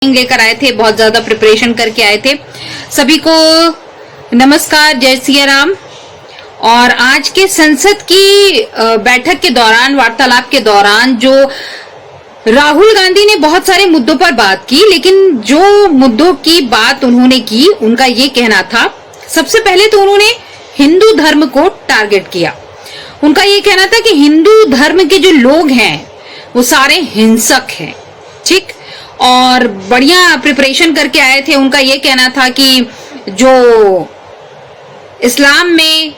लेकर आए थे, बहुत ज्यादा प्रिपरेशन करके आए थे। सभी को नमस्कार, जय सिया राम। और आज के संसद की बैठक के दौरान, वार्तालाप के दौरान जो राहुल गांधी ने बहुत सारे मुद्दों पर बात की, लेकिन जो मुद्दों की बात उन्होंने की, उनका ये कहना था, सबसे पहले तो उन्होंने हिंदू धर्म को टारगेट किया। उनका ये कहना था कि हिंदू धर्म के जो लोग हैं वो सारे हिंसक हैं, ठीक। और बढ़िया प्रिपरेशन करके आए थे। उनका ये कहना था कि जो इस्लाम में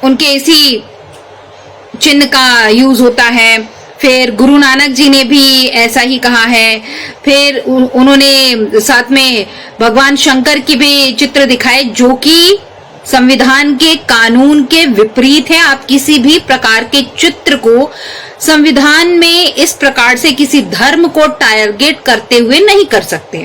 उनके इसी चिन्ह का यूज होता है, फिर गुरु नानक जी ने भी ऐसा ही कहा है। फिर उन्होंने साथ में भगवान शंकर की भी चित्र दिखाए, जो कि संविधान के कानून के विपरीत है। आप किसी भी प्रकार के चित्र को संविधान में इस प्रकार से किसी धर्म को टारगेट करते हुए नहीं कर सकते।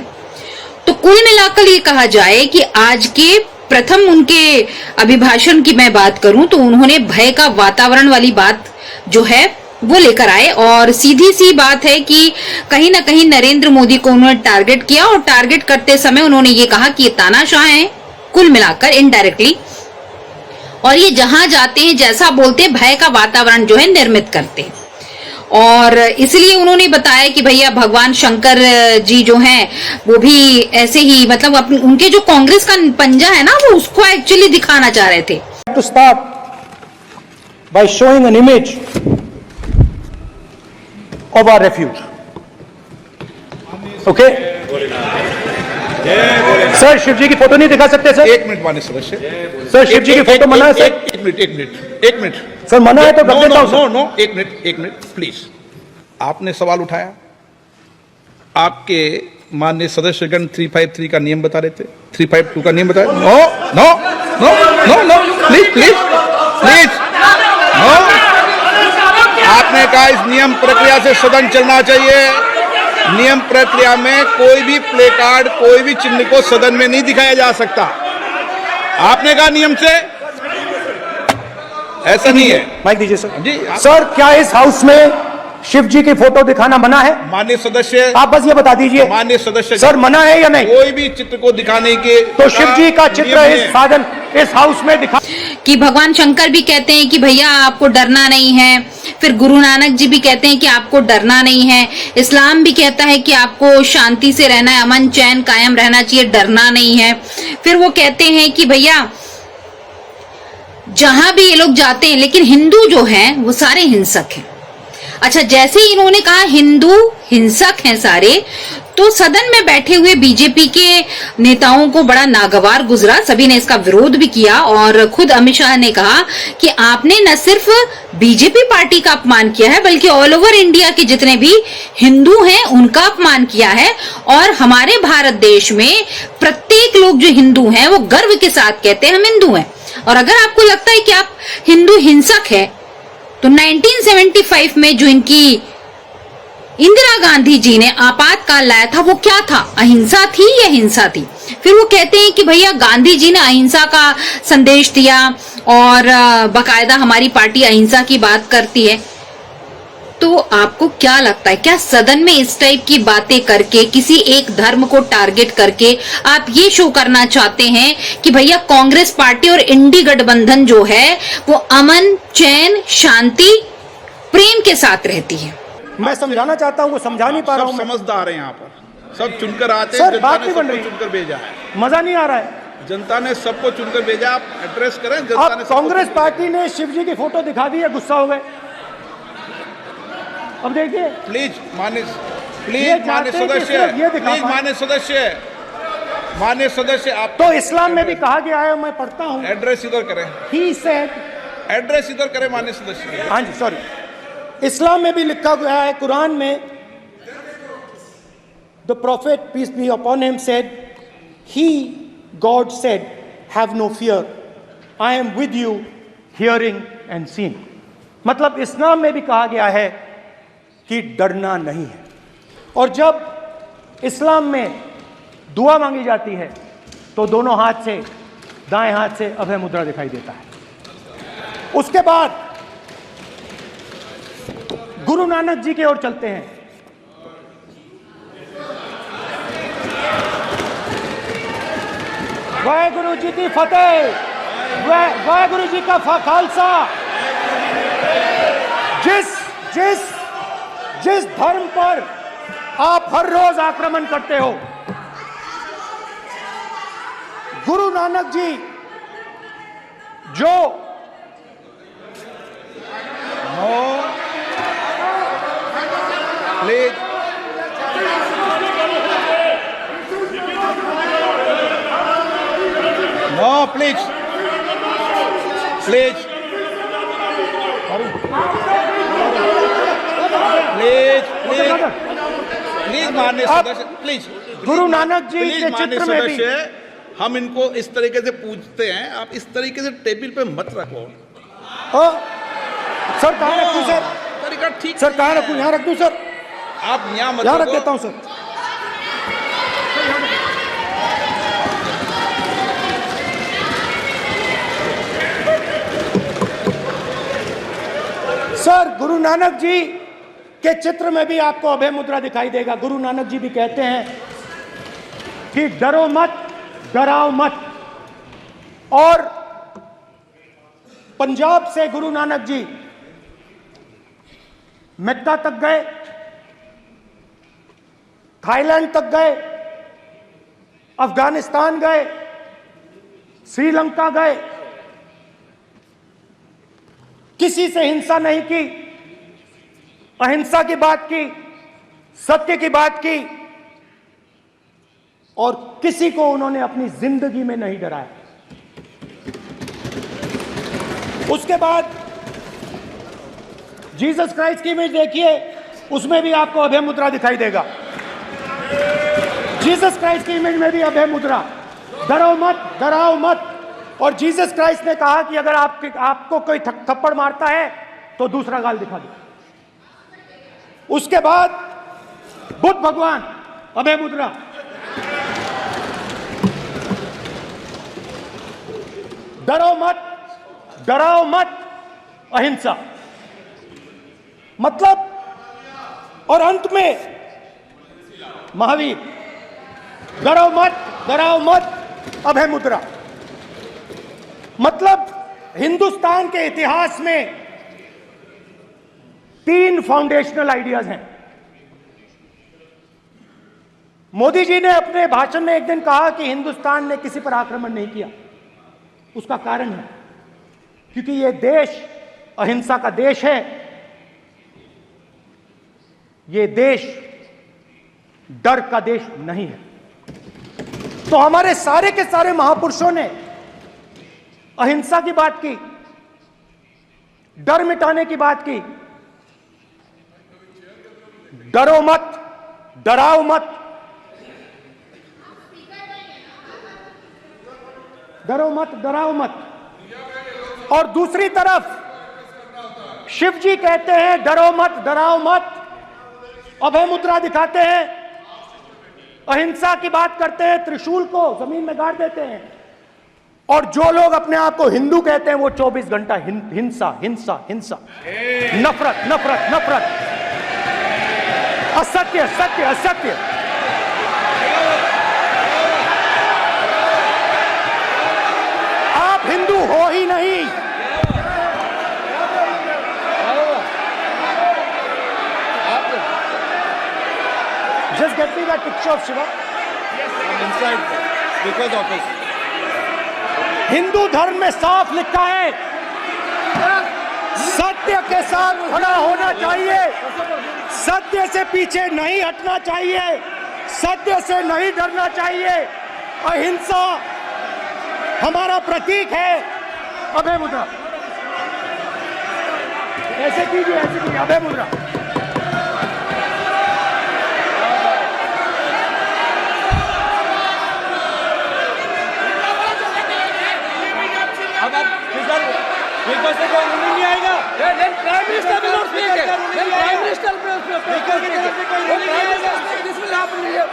तो कुल मिलाकर ये कहा जाए कि आज के प्रथम उनके अभिभाषण की मैं बात करूं तो उन्होंने भय का वातावरण वाली बात जो है वो लेकर आए। और सीधी सी बात है कि कहीं ना कहीं नरेंद्र मोदी को उन्होंने टारगेट किया, और टारगेट करते समय उन्होंने ये कहा कि ये तानाशाह हैं, कुल मिलाकर इनडायरेक्टली। और ये जहां जाते हैं, जैसा बोलते हैं, भय का वातावरण जो है निर्मित करते हैं। और इसलिए उन्होंने बताया कि भैया भगवान शंकर जी जो हैं वो भी ऐसे ही, मतलब उनके जो कांग्रेस का पंजा है ना, वो उसको एक्चुअली दिखाना चाह रहे थे। To start by showing an image of our refuge. Okay? Sir, Shiv ji की फोटो नहीं दिखा सकते सर? एक मिनट माननीय सदस्य। सर, शिव जी की फोटो मना है सर? एक मिनट सर, मना है तो कर देता हूं सर। नो, एक मिनट प्लीज। आपने सवाल उठाया, आपके माननीय सदस्यगण 353 का नियम बता रहे थे, 352 का नियम बताया। No, please no. आपने कहा इस नियम प्रक्रिया से सदन चलना चाहिए। नियम प्रक्रिया में कोई भी प्ले कार्ड, कोई भी चिन्ह को सदन में नहीं दिखाया जा सकता। आपने कहा नियम से, ऐसा नहीं है। माइक दीजिए सर जी। सर, क्या इस हाउस में शिव जी की फोटो दिखाना मना है? माननीय सदस्य, आप बस ये बता दीजिए। माननीय सदस्य सर, मना है या नहीं? कोई भी चित्र को दिखाने के तो शिव जी का चित्र इस हाउस में दिखा कि भगवान शंकर भी कहते हैं कि भैया आपको डरना नहीं है। फिर गुरु नानक जी भी कहते हैं कि आपको डरना नहीं है। इस्लाम भी कहता है कि आपको शांति से रहना है, अमन चैन कायम रहना चाहिए, डरना नहीं है। फिर वो कहते हैं कि भैया जहां भी ये लोग जाते हैं, लेकिन हिंदू जो हैं वो सारे हिंसक हैं। अच्छा, जैसे ही इन्होंने कहा हिंदू हिंसक हैं सारे, तो सदन में बैठे हुए बीजेपी के नेताओं को बड़ा नागवार गुजरा। सभी ने इसका विरोध भी किया, और खुद अमित शाह ने कहा कि आपने न सिर्फ बीजेपी पार्टी का अपमान किया है, बल्कि ऑल ओवर इंडिया के जितने भी हिंदू हैं उनका अपमान किया है। और हमारे भारत देश में प्रत्येक लोग जो हिंदू हैं वो गर्व के साथ कहते हैं हम हिंदू हैं। और अगर आपको लगता है कि आप हिंदू हिंसक है, तो 1975 में जो इनकी इंदिरा गांधी जी ने आपातकाल लाया था, वो क्या था? अहिंसा थी या हिंसा थी? फिर वो कहते हैं कि भैया गांधी जी ने अहिंसा का संदेश दिया, और बाकायदा हमारी पार्टी अहिंसा की बात करती है। तो आपको क्या लगता है, क्या सदन में इस टाइप की बातें करके, किसी एक धर्म को टारगेट करके आप ये शो करना चाहते हैं कि भैया कांग्रेस पार्टी और इंडी गठबंधन जो है वो अमन चैन शांति प्रेम के साथ रहती है? मैं समझाना चाहता हूं, वो समझा नहीं पा रहा हूं। समझदार है, यहाँ पर सब चुनकर आते हैं। सर, बात नहीं बन रही, चुनकर भेजा है, मजा नहीं आ रहा है। जनता ने सबको चुनकर भेजा। आप एड्रेस करें जनता आप ने। कांग्रेस पार्टी ने शिव जी की फोटो दिखा दी है, गुस्सा हो गए। अब देखिए, प्लीज मान्य सदस्य, आप तो इस्लाम में भी कहा गया है, मैं पढ़ता हूं। एड्रेस इधर करें। He said, एड्रेस इधर करें मान्य सदस्य। हाँ जी, सॉरी, इस्लाम में भी लिखा गया है, कुरान में, the prophet peace be upon him said, he God said, have no fear, I am with you hearing and seeing. मतलब इस्लाम में भी कहा गया है कि डरना नहीं है। और जब इस्लाम में दुआ मांगी जाती है तो दोनों हाथ से, दाएं हाथ से अभय मुद्रा दिखाई देता है। उसके बाद गुरु नानक जी की ओर चलते हैं। वाहेगुरु जी की फतेह, वाहेगुरु जी का खालसा। जिस धर्म पर आप हर रोज आक्रमण करते हो, गुरु नानक जी जो please no, please please please please please माननीय सदस्य, please Guru Nanak ji please के माननीय चित्र में भी सदस्य, हम इनको इस तरीके से पूछते हैं, आप इस तरीके से टेबल पे मत रखो। सर कहाँ रखूं सर? तरीका ठीक सर कहाँ रखूं? यहाँ रख दूं सर? आप यहाँ मत यहाँ रख रखो। देता हूं सर। सर गुरु नानक जी के चित्र में भी आपको अभय मुद्रा दिखाई देगा। गुरु नानक जी भी कहते हैं कि डरो मत, डराओ मत। और पंजाब से गुरु नानक जी मेक्का तक गए, थाईलैंड तक गए, अफगानिस्तान गए, श्रीलंका गए, किसी से हिंसा नहीं की, अहिंसा की बात की, सत्य की बात की, और किसी को उन्होंने अपनी जिंदगी में नहीं डराया। उसके बाद जीसस क्राइस्ट की इमेज देखिए, उसमें भी आपको अभय मुद्रा दिखाई देगा। जीसस क्राइस्ट की इमेज में भी अभय मुद्रा, डरो मत, डराओ मत। और जीसस क्राइस्ट ने कहा कि अगर आपको कोई थप्पड़ मारता है तो दूसरा गाल दिखा दो। उसके बाद बुद्ध भगवान, अभय मुद्रा, डरो मत, डराओ मत, अहिंसा। मतलब, और अंत में महावीर, डरो मत, डराओ मत, अभय मुद्रा। मतलब हिंदुस्तान के इतिहास में 3 फाउंडेशनल आइडियाज हैं। मोदी जी ने अपने भाषण में एक दिन कहा कि हिंदुस्तान ने किसी पर आक्रमण नहीं किया। उसका कारण है क्योंकि यह देश अहिंसा का देश है, यह देश डर का देश नहीं है। तो हमारे सारे के सारे महापुरुषों ने अहिंसा की बात की, डर मिटाने की बात की। डरो मत, डराओ मत, डरो मत, डराओ मत। और दूसरी तरफ शिव जी कहते हैं डरो मत, डराओ मत, अभय मुद्रा दिखाते हैं, अहिंसा की बात करते हैं, त्रिशूल को जमीन में गाड़ देते हैं। और जो लोग अपने आप को हिंदू कहते हैं वो 24 घंटा हिंसा, हिंसा, हिंसा, नफरत, नफरत, नफरत, असत्य, सत्य, असत्य। आप हिंदू हो ही नहीं। Just get me that picture of Shiva. Inside, because of his. Hindu धर्म में साफ लिखा है, सत्य के साथ खड़ा होना चाहिए, सत्य से पीछे नहीं हटना चाहिए, सत्य से नहीं डरना चाहिए। अहिंसा हमारा प्रतीक है। अभय मुद्रा ऐसे कीजिए, ऐसे कीजिए, अभय मुद्रा। बिकॉज से कोई नहीं आएगा। Prime minister will not speak it. Then Prime Minister will speak. This will happen here.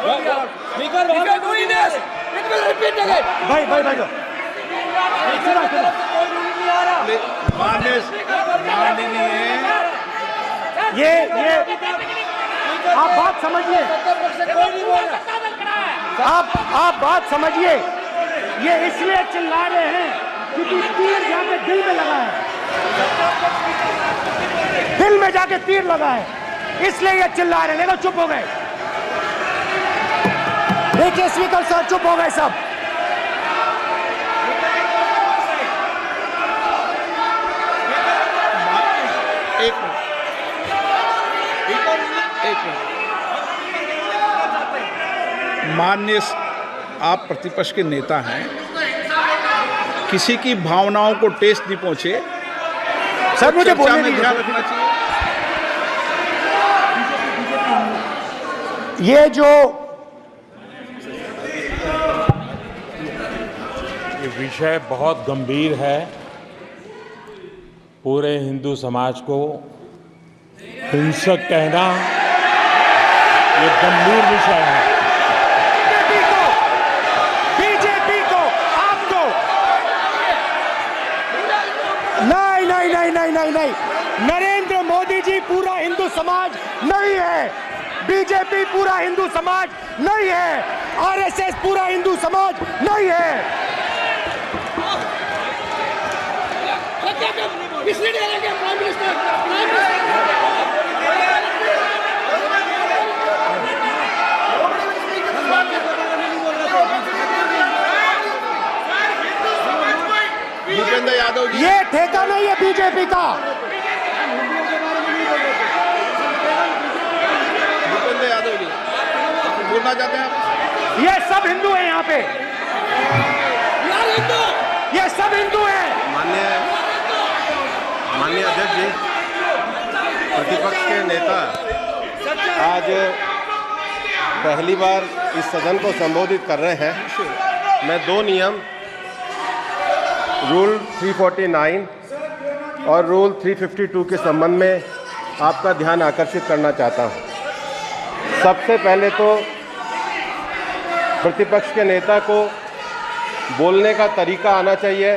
If you are doing this, it will repeat again. भाई भाई भाई ये आप बात समझिए, आप बात समझिए। ये इसलिए चिल्ला रहे हैं क्योंकि तीर जाके दिल में लगा है, दिल में जाके तीर लगा है, इसलिए ये चिल्ला रहे हैं। देखो चुप हो गए, देखिए स्पीकर साहब चुप हो गए सब। एक मिनट। माननीय आप प्रतिपक्ष के नेता हैं, किसी की भावनाओं को ठेस नहीं पहुंचे, सर मुझे चर्चा बोलने में दीजिए। ध्यान रखना चाहिए। ये विषय बहुत गंभीर है। पूरे हिंदू समाज को हिंसक कहना ये गंभीर विषय है। बीजेपी को आपको नहीं, नरेंद्र मोदी जी पूरा हिंदू समाज नहीं है, बीजेपी पूरा हिंदू समाज नहीं है, आरएसएस पूरा हिंदू समाज नहीं है। भूपेंद्र यादव जी, ये ठेका नहीं है बीजेपी का। भूपेंद्र यादव जी बोलना चाहते हैं आप? ये सब हिंदू हैं यहाँ पे, ये सब हिंदू हैं। माननीय अध्यक्ष जी, प्रतिपक्ष के नेता आज पहली बार इस सदन को संबोधित कर रहे हैं। मैं दो नियम रूल 349 और रूल 352 के संबंध में आपका ध्यान आकर्षित करना चाहता हूं। सबसे पहले तो प्रतिपक्ष के नेता को बोलने का तरीका आना चाहिए।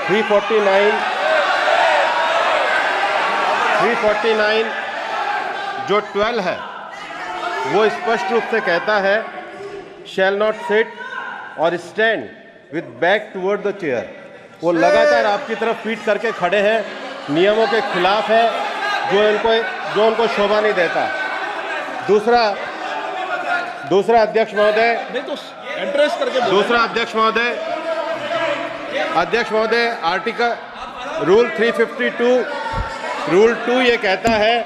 349 जो 12 है वो स्पष्ट रूप से कहता है शैल नॉट सिट और stand with back toward the chair. वो लगातार आपकी तरफ पीट करके खड़े हैं, नियमों के खिलाफ है, जो उनको शोभा नहीं देता। दूसरा अध्यक्ष महोदय, नहीं तो एड्रेस करके बोलो। दूसरा अध्यक्ष महोदय आर्टिकल रूल 352 रूल 2 ये कहता है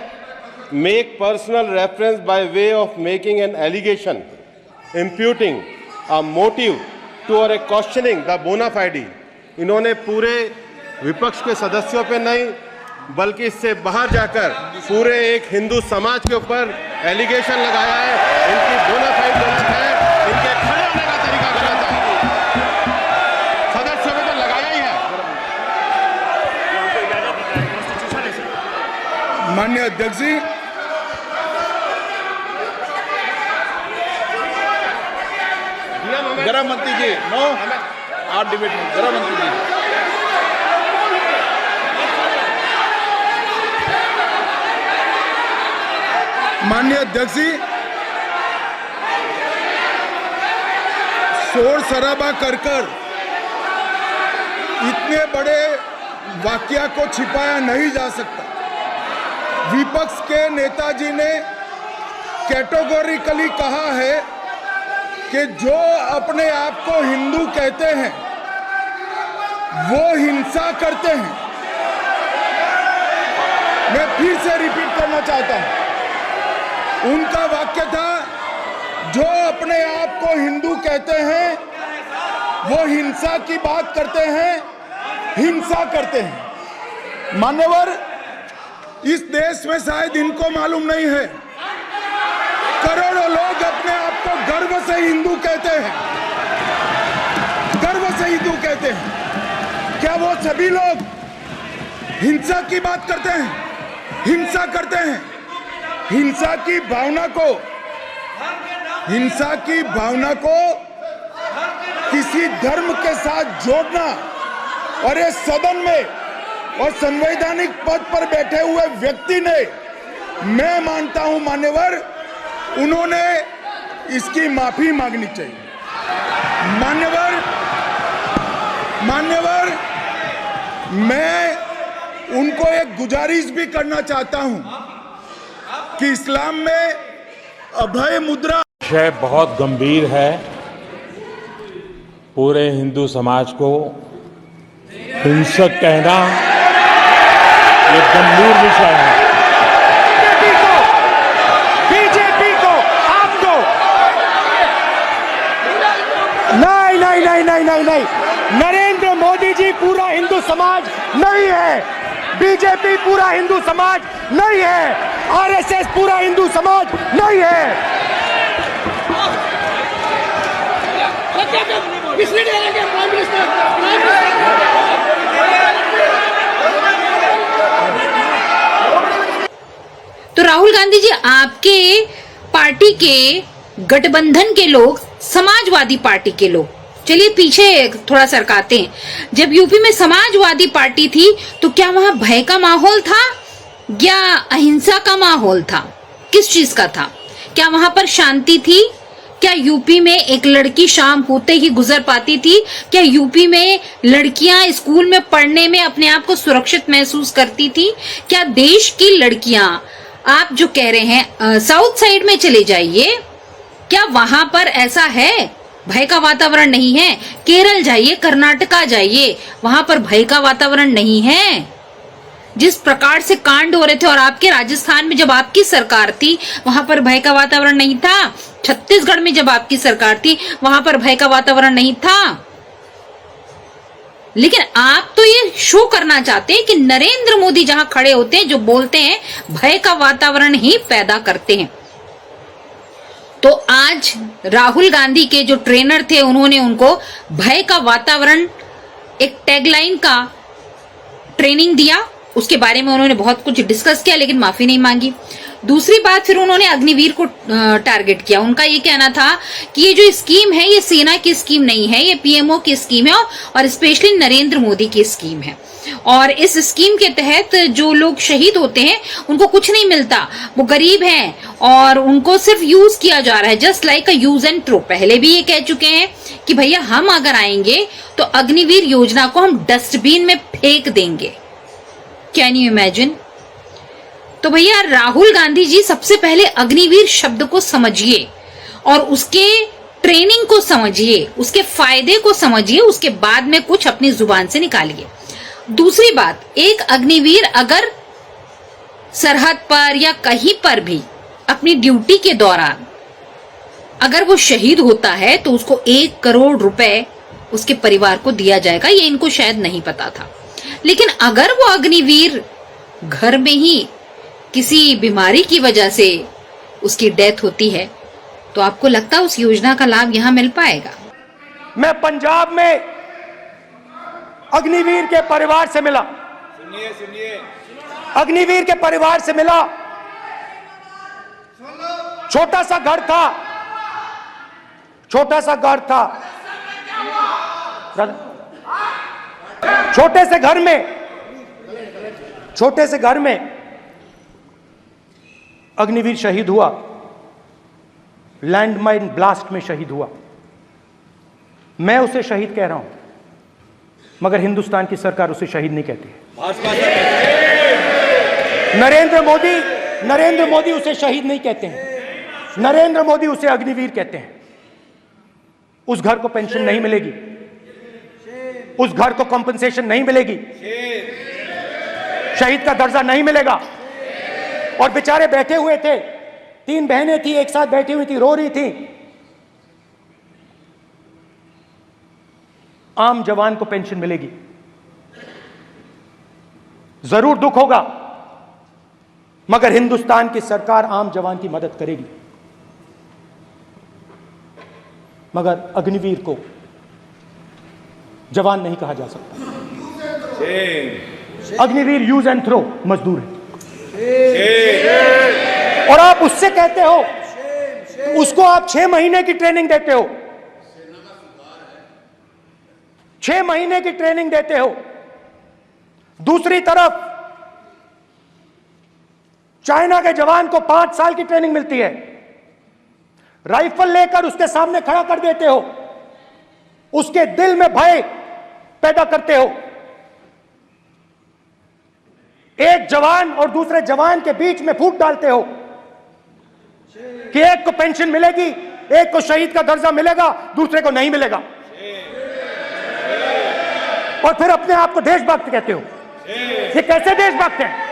make personal reference by way of making an allegation imputing a motive to or a questioning the बोना फाइडी। इन्होंने पूरे विपक्ष के सदस्यों पे नहीं बल्कि इससे बाहर जाकर पूरे एक हिंदू समाज के ऊपर एलिगेशन लगाया है। इनकी बोना फाइड गलत है, इनके खड़े होने का तरीका गलत है। सदस्यों में तो लगाया ही है। माननीय अध्यक्ष जी, गृह मंत्री जी, नो आप डिबेट में गृह मंत्री जी। माननीय अध्यक्ष जी, शोर शराबा कर इतने बड़े वाकया को छिपाया नहीं जा सकता। विपक्ष के नेताजी ने कैटेगोरिकली कहा है कि जो अपने आप को हिंदू कहते हैं वो हिंसा करते हैं। मैं फिर से रिपीट करना चाहता हूं, उनका वाक्य था जो अपने आप को हिंदू कहते हैं वो हिंसा की बात करते हैं, हिंसा करते हैं। मान्यवर, इस देश में शायद इनको मालूम नहीं है, करोड़ों लोग अपने आप को गर्व से हिंदू कहते हैं, गर्व से हिंदू कहते हैं। क्या वो सभी लोग हिंसा की बात करते हैं, हिंसा करते हैं? हिंसा की भावना को किसी धर्म के साथ जोड़ना और इस सदन में और संवैधानिक पद पर बैठे हुए व्यक्ति ने, मैं मानता हूं मान्यवर, उन्होंने इसकी माफी मांगनी चाहिए। मान्यवर, मान्यवर, मैं उनको एक गुजारिश भी करना चाहता हूं कि इस्लाम में अभय मुद्रा विषय बहुत गंभीर है। पूरे हिंदू समाज को हिंसक कहना ये गंभीर विषय है। बीजेपी को आपको नहीं, नरेंद्र मोदी जी पूरा हिंदू समाज नहीं है, बीजेपी पूरा हिंदू समाज नहीं है, आरएसएस पूरा हिंदू समाज नहीं है। तो राहुल गांधी जी, आपके पार्टी के गठबंधन के लोग, समाजवादी पार्टी के लोग, चलिए पीछे थोड़ा सरकाते हैं, जब यूपी में समाजवादी पार्टी थी तो क्या वहां भय का माहौल था या अहिंसा का माहौल था? किस चीज का था? क्या वहां पर शांति थी? क्या यूपी में एक लड़की शाम होते ही गुजर पाती थी? क्या यूपी में लड़कियां स्कूल में पढ़ने में अपने आप को सुरक्षित महसूस करती थी? क्या देश की लड़कियां, आप जो कह रहे हैं साउथ साइड में चले जाइए, क्या वहां पर ऐसा है? भय का वातावरण नहीं है। केरल जाइए, कर्नाटका जाइए, वहां पर भय का वातावरण नहीं है। जिस प्रकार से कांड हो रहे थे, और आपके राजस्थान में जब आपकी सरकार थी वहां पर भय का वातावरण नहीं था। छत्तीसगढ़ में जब आपकी सरकार थी वहां पर भय का वातावरण नहीं था। लेकिन आप तो ये शो करना चाहते हैं कि नरेंद्र मोदी जहां खड़े होते हैं, जो बोलते हैं, भय का वातावरण ही पैदा करते हैं। तो आज राहुल गांधी के जो ट्रेनर थे, उन्होंने उनको भय का वातावरण, एक टैगलाइन का ट्रेनिंग दिया। उसके बारे में उन्होंने बहुत कुछ डिस्कस किया, लेकिन माफी नहीं मांगी। दूसरी बात, फिर उन्होंने अग्निवीर को टारगेट किया। उनका ये कहना था कि ये जो स्कीम है, ये सेना की स्कीम नहीं है, ये पीएमओ की स्कीम है और स्पेशली नरेंद्र मोदी की स्कीम है। और इस स्कीम के तहत जो लोग शहीद होते हैं उनको कुछ नहीं मिलता, वो गरीब हैं और उनको सिर्फ यूज किया जा रहा है, just like a use and throw. पहले भी ये कह चुके हैं कि भैया हम अगर आएंगे तो अग्निवीर योजना को हम डस्टबिन में फेंक देंगे। Can you imagine? तो भैया राहुल गांधी जी, सबसे पहले अग्निवीर शब्द को समझिए और उसके ट्रेनिंग को समझिए, उसके फायदे को समझिए, उसके बाद में कुछ अपनी जुबान से निकालिए। दूसरी बात, एक अग्निवीर अगर सरहद पर या कहीं पर भी अपनी ड्यूटी के दौरान अगर वो शहीद होता है तो उसको 1 करोड़ रुपए उसके परिवार को दिया जाएगा। ये इनको शायद नहीं पता था। लेकिन अगर वो अग्निवीर घर में ही किसी बीमारी की वजह से उसकी डेथ होती है तो आपको लगता है उस योजना का लाभ यहां मिल पाएगा? मैं पंजाब में अग्निवीर के परिवार से मिला। सुनिए, अग्निवीर के परिवार से मिला। छोटा सा घर था, छोटे से घर में अग्निवीर शहीद हुआ, लैंडमाइन ब्लास्ट में शहीद हुआ। मैं उसे शहीद कह रहा हूं, मगर हिंदुस्तान की सरकार उसे शहीद नहीं कहती। नरेंद्र मोदी उसे शहीद नहीं कहते हैं, नरेंद्र मोदी उसे अग्निवीर कहते हैं। उस घर को पेंशन नहीं मिलेगी, उस घर को कॉम्पनसेशन नहीं मिलेगी, शहीद का दर्जा नहीं मिलेगा। और बेचारे बैठे हुए थे, 3 बहनें थी, एक साथ बैठी हुई थी, रो रही थी। आम जवान को पेंशन मिलेगी, जरूर दुख होगा, मगर हिंदुस्तान की सरकार आम जवान की मदद करेगी। मगर अग्निवीर को जवान नहीं कहा जा सकता। अग्निवीर यूज एंड थ्रो मजदूर है। और आप उससे कहते हो, उसको आप 6 महीने की ट्रेनिंग देते हो, 6 महीने की ट्रेनिंग देते हो। दूसरी तरफ चाइना के जवान को 5 साल की ट्रेनिंग मिलती है, राइफल लेकर उसके सामने खड़ा कर देते हो, उसके दिल में भय पैदा करते हो। एक जवान और दूसरे जवान के बीच में फूट डालते हो कि एक को पेंशन मिलेगी, एक को शहीद का दर्जा मिलेगा, दूसरे को नहीं मिलेगा, और फिर अपने आप को देशभक्त कहते हो। ये कैसे देशभक्त हैं?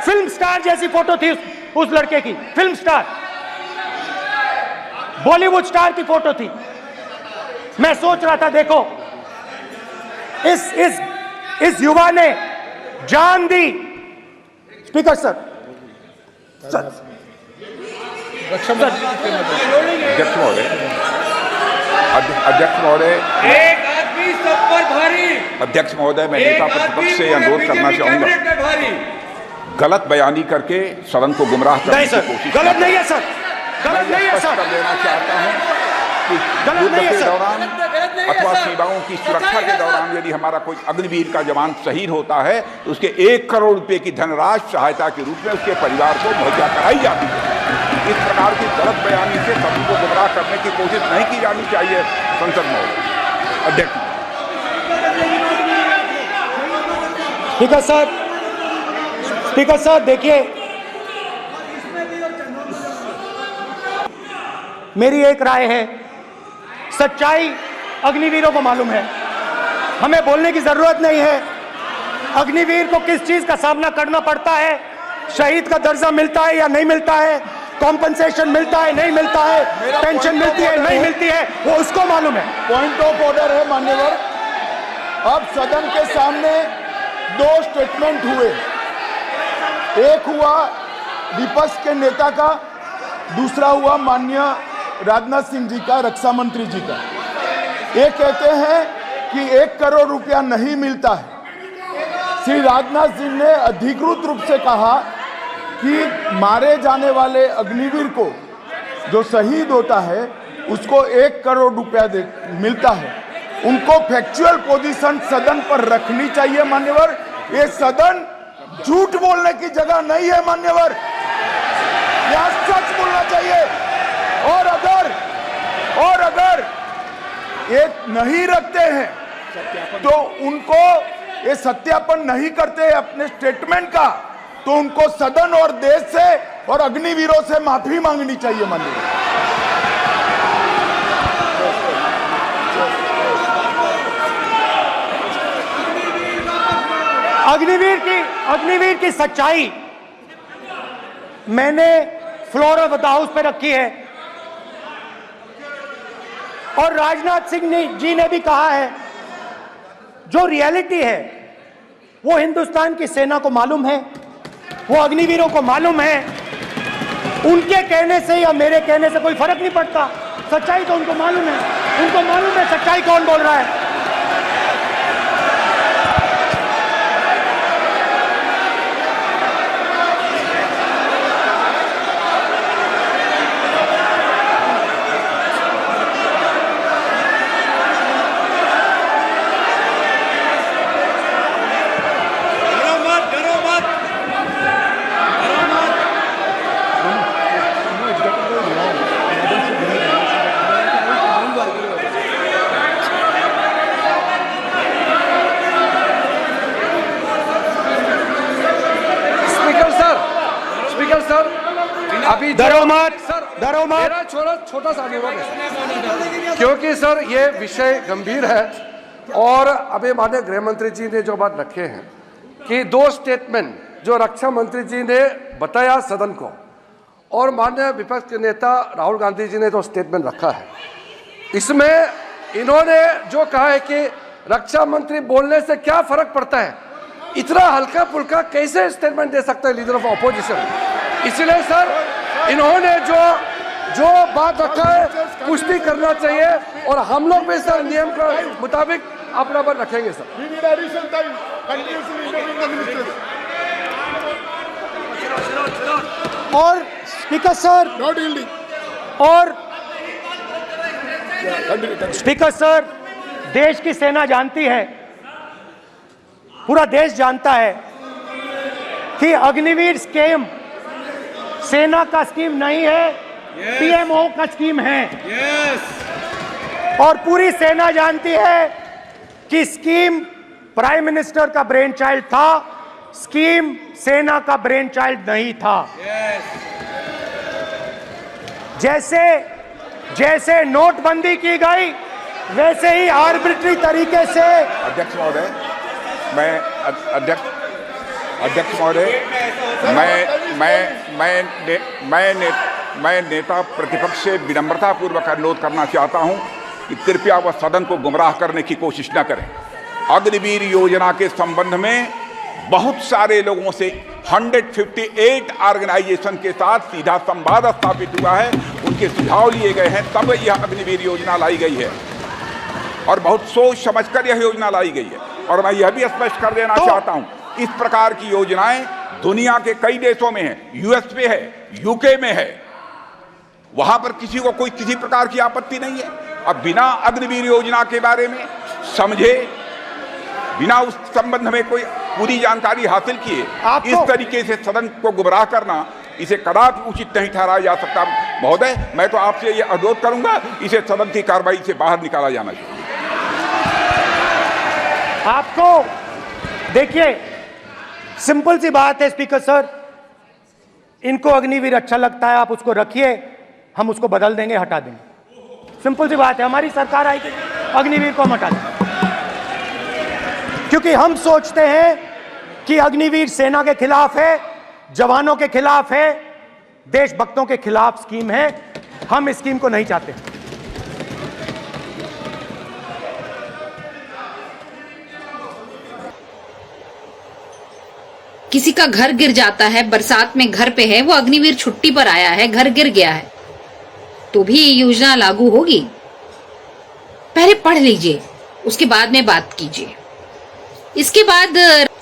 फिल्म स्टार जैसी फोटो थी उस लड़के की, फिल्म स्टार, बॉलीवुड स्टार की फोटो थी। मैं सोच रहा था, देखो इस युवा ने जान दी। स्पीकर सर, रक्षा मंत्री अध्यक्ष महोदय, अध्यक्ष महोदय, एक आदमी सब पर भारी। अध्यक्ष महोदय, मैं नेता प्रतिपक्ष से अनुरोध करना चाहूंगा, गलत बयानी करके सदन को गुमराह करने की कोशिश गलत नहीं है सर, गलत नहीं है सर, कर देना चाहता हूं कि गलत नहीं है युद्ध के सर, दौरान अथवा सीमाओं की सुरक्षा के दौरान यदि हमारा कोई अग्निवीर का जवान शहीद होता है तो उसके 1 करोड़ रुपए की धनराशि सहायता के रूप में उसके परिवार को मुहैया कराई जाती है। इस प्रकार की गलत बयानी से सदन को गुमराह करने की कोशिश नहीं की जानी चाहिए। संसद महोदय, अध्यक्ष। स्पीकर सर, देखिए, मेरी एक राय है, सच्चाई अग्निवीरों को मालूम है, हमें बोलने की जरूरत नहीं है। अग्निवीर को किस चीज का सामना करना पड़ता है, शहीद का दर्जा मिलता है या नहीं मिलता है, कॉम्पनसेशन मिलता है नहीं मिलता है, पेंशन मिलती है नहीं मिलती है, वो उसको मालूम है। पॉइंट ऑफ ऑर्डर है मान्यवर। अब सदन के सामने 2 स्टेटमेंट हुए, एक हुआ विपक्ष के नेता का, दूसरा हुआ माननीय राजनाथ सिंह जी का, रक्षा मंत्री जी का। ये कहते हैं कि 1 करोड़ रुपया नहीं मिलता है। श्री राजनाथ सिंह ने अधिकृत रूप से कहा कि मारे जाने वाले अग्निवीर को जो शहीद होता है उसको 1 करोड़ रुपया मिलता है। उनको फैक्चुअल पोजीशन सदन पर रखनी चाहिए मान्यवर। ये सदन झूठ बोलने की जगह नहीं है मान्यवर, यहां सच बोलना चाहिए। और अगर ये नहीं रखते हैं तो उनको ये सत्यापन नहीं करते अपने स्टेटमेंट का, तो उनको सदन और देश से और अग्निवीरों से माफी मांगनी चाहिए माननीय। अग्निवीर की सच्चाई मैंने फ्लोर ऑफ द हाउस पे रखी है, और राजनाथ सिंह जी ने भी कहा है, जो रियलिटी है वो हिंदुस्तान की सेना को मालूम है, वो अग्निवीरों को मालूम है। उनके कहने से या मेरे कहने से कोई फर्क नहीं पड़ता, सच्चाई तो उनको मालूम है, उनको मालूम है सच्चाई कौन बोल रहा है। अभी मेरा छोटा सा अनुरोध है, क्योंकि सर ये विषय गंभीर है, और अभी माननीय गृह मंत्री जी ने जो बात रखे हैं कि 2 स्टेटमेंट जो रक्षा मंत्री जी ने बताया सदन को, और माननीय विपक्ष के नेता राहुल गांधी जी ने जो स्टेटमेंट रखा है, इसमें इन्होंने जो कहा है कि रक्षा मंत्री बोलने से क्या फर्क पड़ता है, इतना हल्का फुल्का कैसे स्टेटमेंट दे सकता है लीडर ऑफ ऑपोजिशन। इसलिए सर इन्होंने जो बात रखा है पुष्टि करना चाहिए, और हम लोग भी सर नियम के मुताबिक अपना बात रखेंगे सर। और स्पीकर सर, स्पीकर सर, देश की सेना जानती है, पूरा देश जानता है कि अग्निवीर स्कीम सेना का स्कीम नहीं है, पीएमओ का स्कीम है। और पूरी सेना जानती है कि स्कीम प्राइम मिनिस्टर का ब्रेन चाइल्ड था, स्कीम सेना का ब्रेन चाइल्ड नहीं था। जैसे नोटबंदी की गई वैसे ही आर्बिट्री तरीके से। अध्यक्ष महोदय, अध्यक्ष महोदय, मैं नेता प्रतिपक्ष से विनम्रता पूर्वक अनुरोध करना चाहता हूं कि कृपया वह सदन को गुमराह करने की कोशिश न करें। अग्निवीर योजना के संबंध में बहुत सारे लोगों से 158 ऑर्गेनाइजेशन के साथ सीधा संवाद स्थापित हुआ है, उनके सुझाव लिए गए हैं, तब यह अग्निवीर योजना लाई गई है और बहुत सोच समझकर यह योजना लाई गई है। और मैं यह भी स्पष्ट कर देना चाहता हूं, इस प्रकार की योजनाएं दुनिया के कई देशों में है, यूएस में है, यूके में है, वहां पर किसी को कोई किसी प्रकार की आपत्ति नहीं है। अब बिना अग्निवीर योजना के बारे में समझे, बिना उस संबंध में कोई पूरी जानकारी हासिल किए इस तरीके से सदन को गुमराह करना, इसे कदापि उचित नहीं ठहराया जा सकता। महोदय, मैं तो आपसे यह अनुरोध करूंगा, इसे सदन की कार्रवाई से बाहर निकाला जाना चाहिए। आपको देखिए, सिंपल सी बात है स्पीकर सर, इनको अग्निवीर अच्छा लगता है, आप उसको रखिए, हम उसको बदल देंगे, हटा देंगे। सिंपल सी बात है, हमारी सरकार आएगी, अग्निवीर को हम हटा देंगे, क्योंकि हम सोचते हैं कि अग्निवीर सेना के खिलाफ है, जवानों के खिलाफ है, देशभक्तों के खिलाफ स्कीम है। हम इस स्कीम को नहीं चाहते। किसी का घर गिर जाता है, बरसात में घर पे है, वो अग्निवीर छुट्टी पर आया है, घर गिर गया है, तो भी ये योजना लागू होगी? पहले पढ़ लीजिए, उसके बाद में बात कीजिए।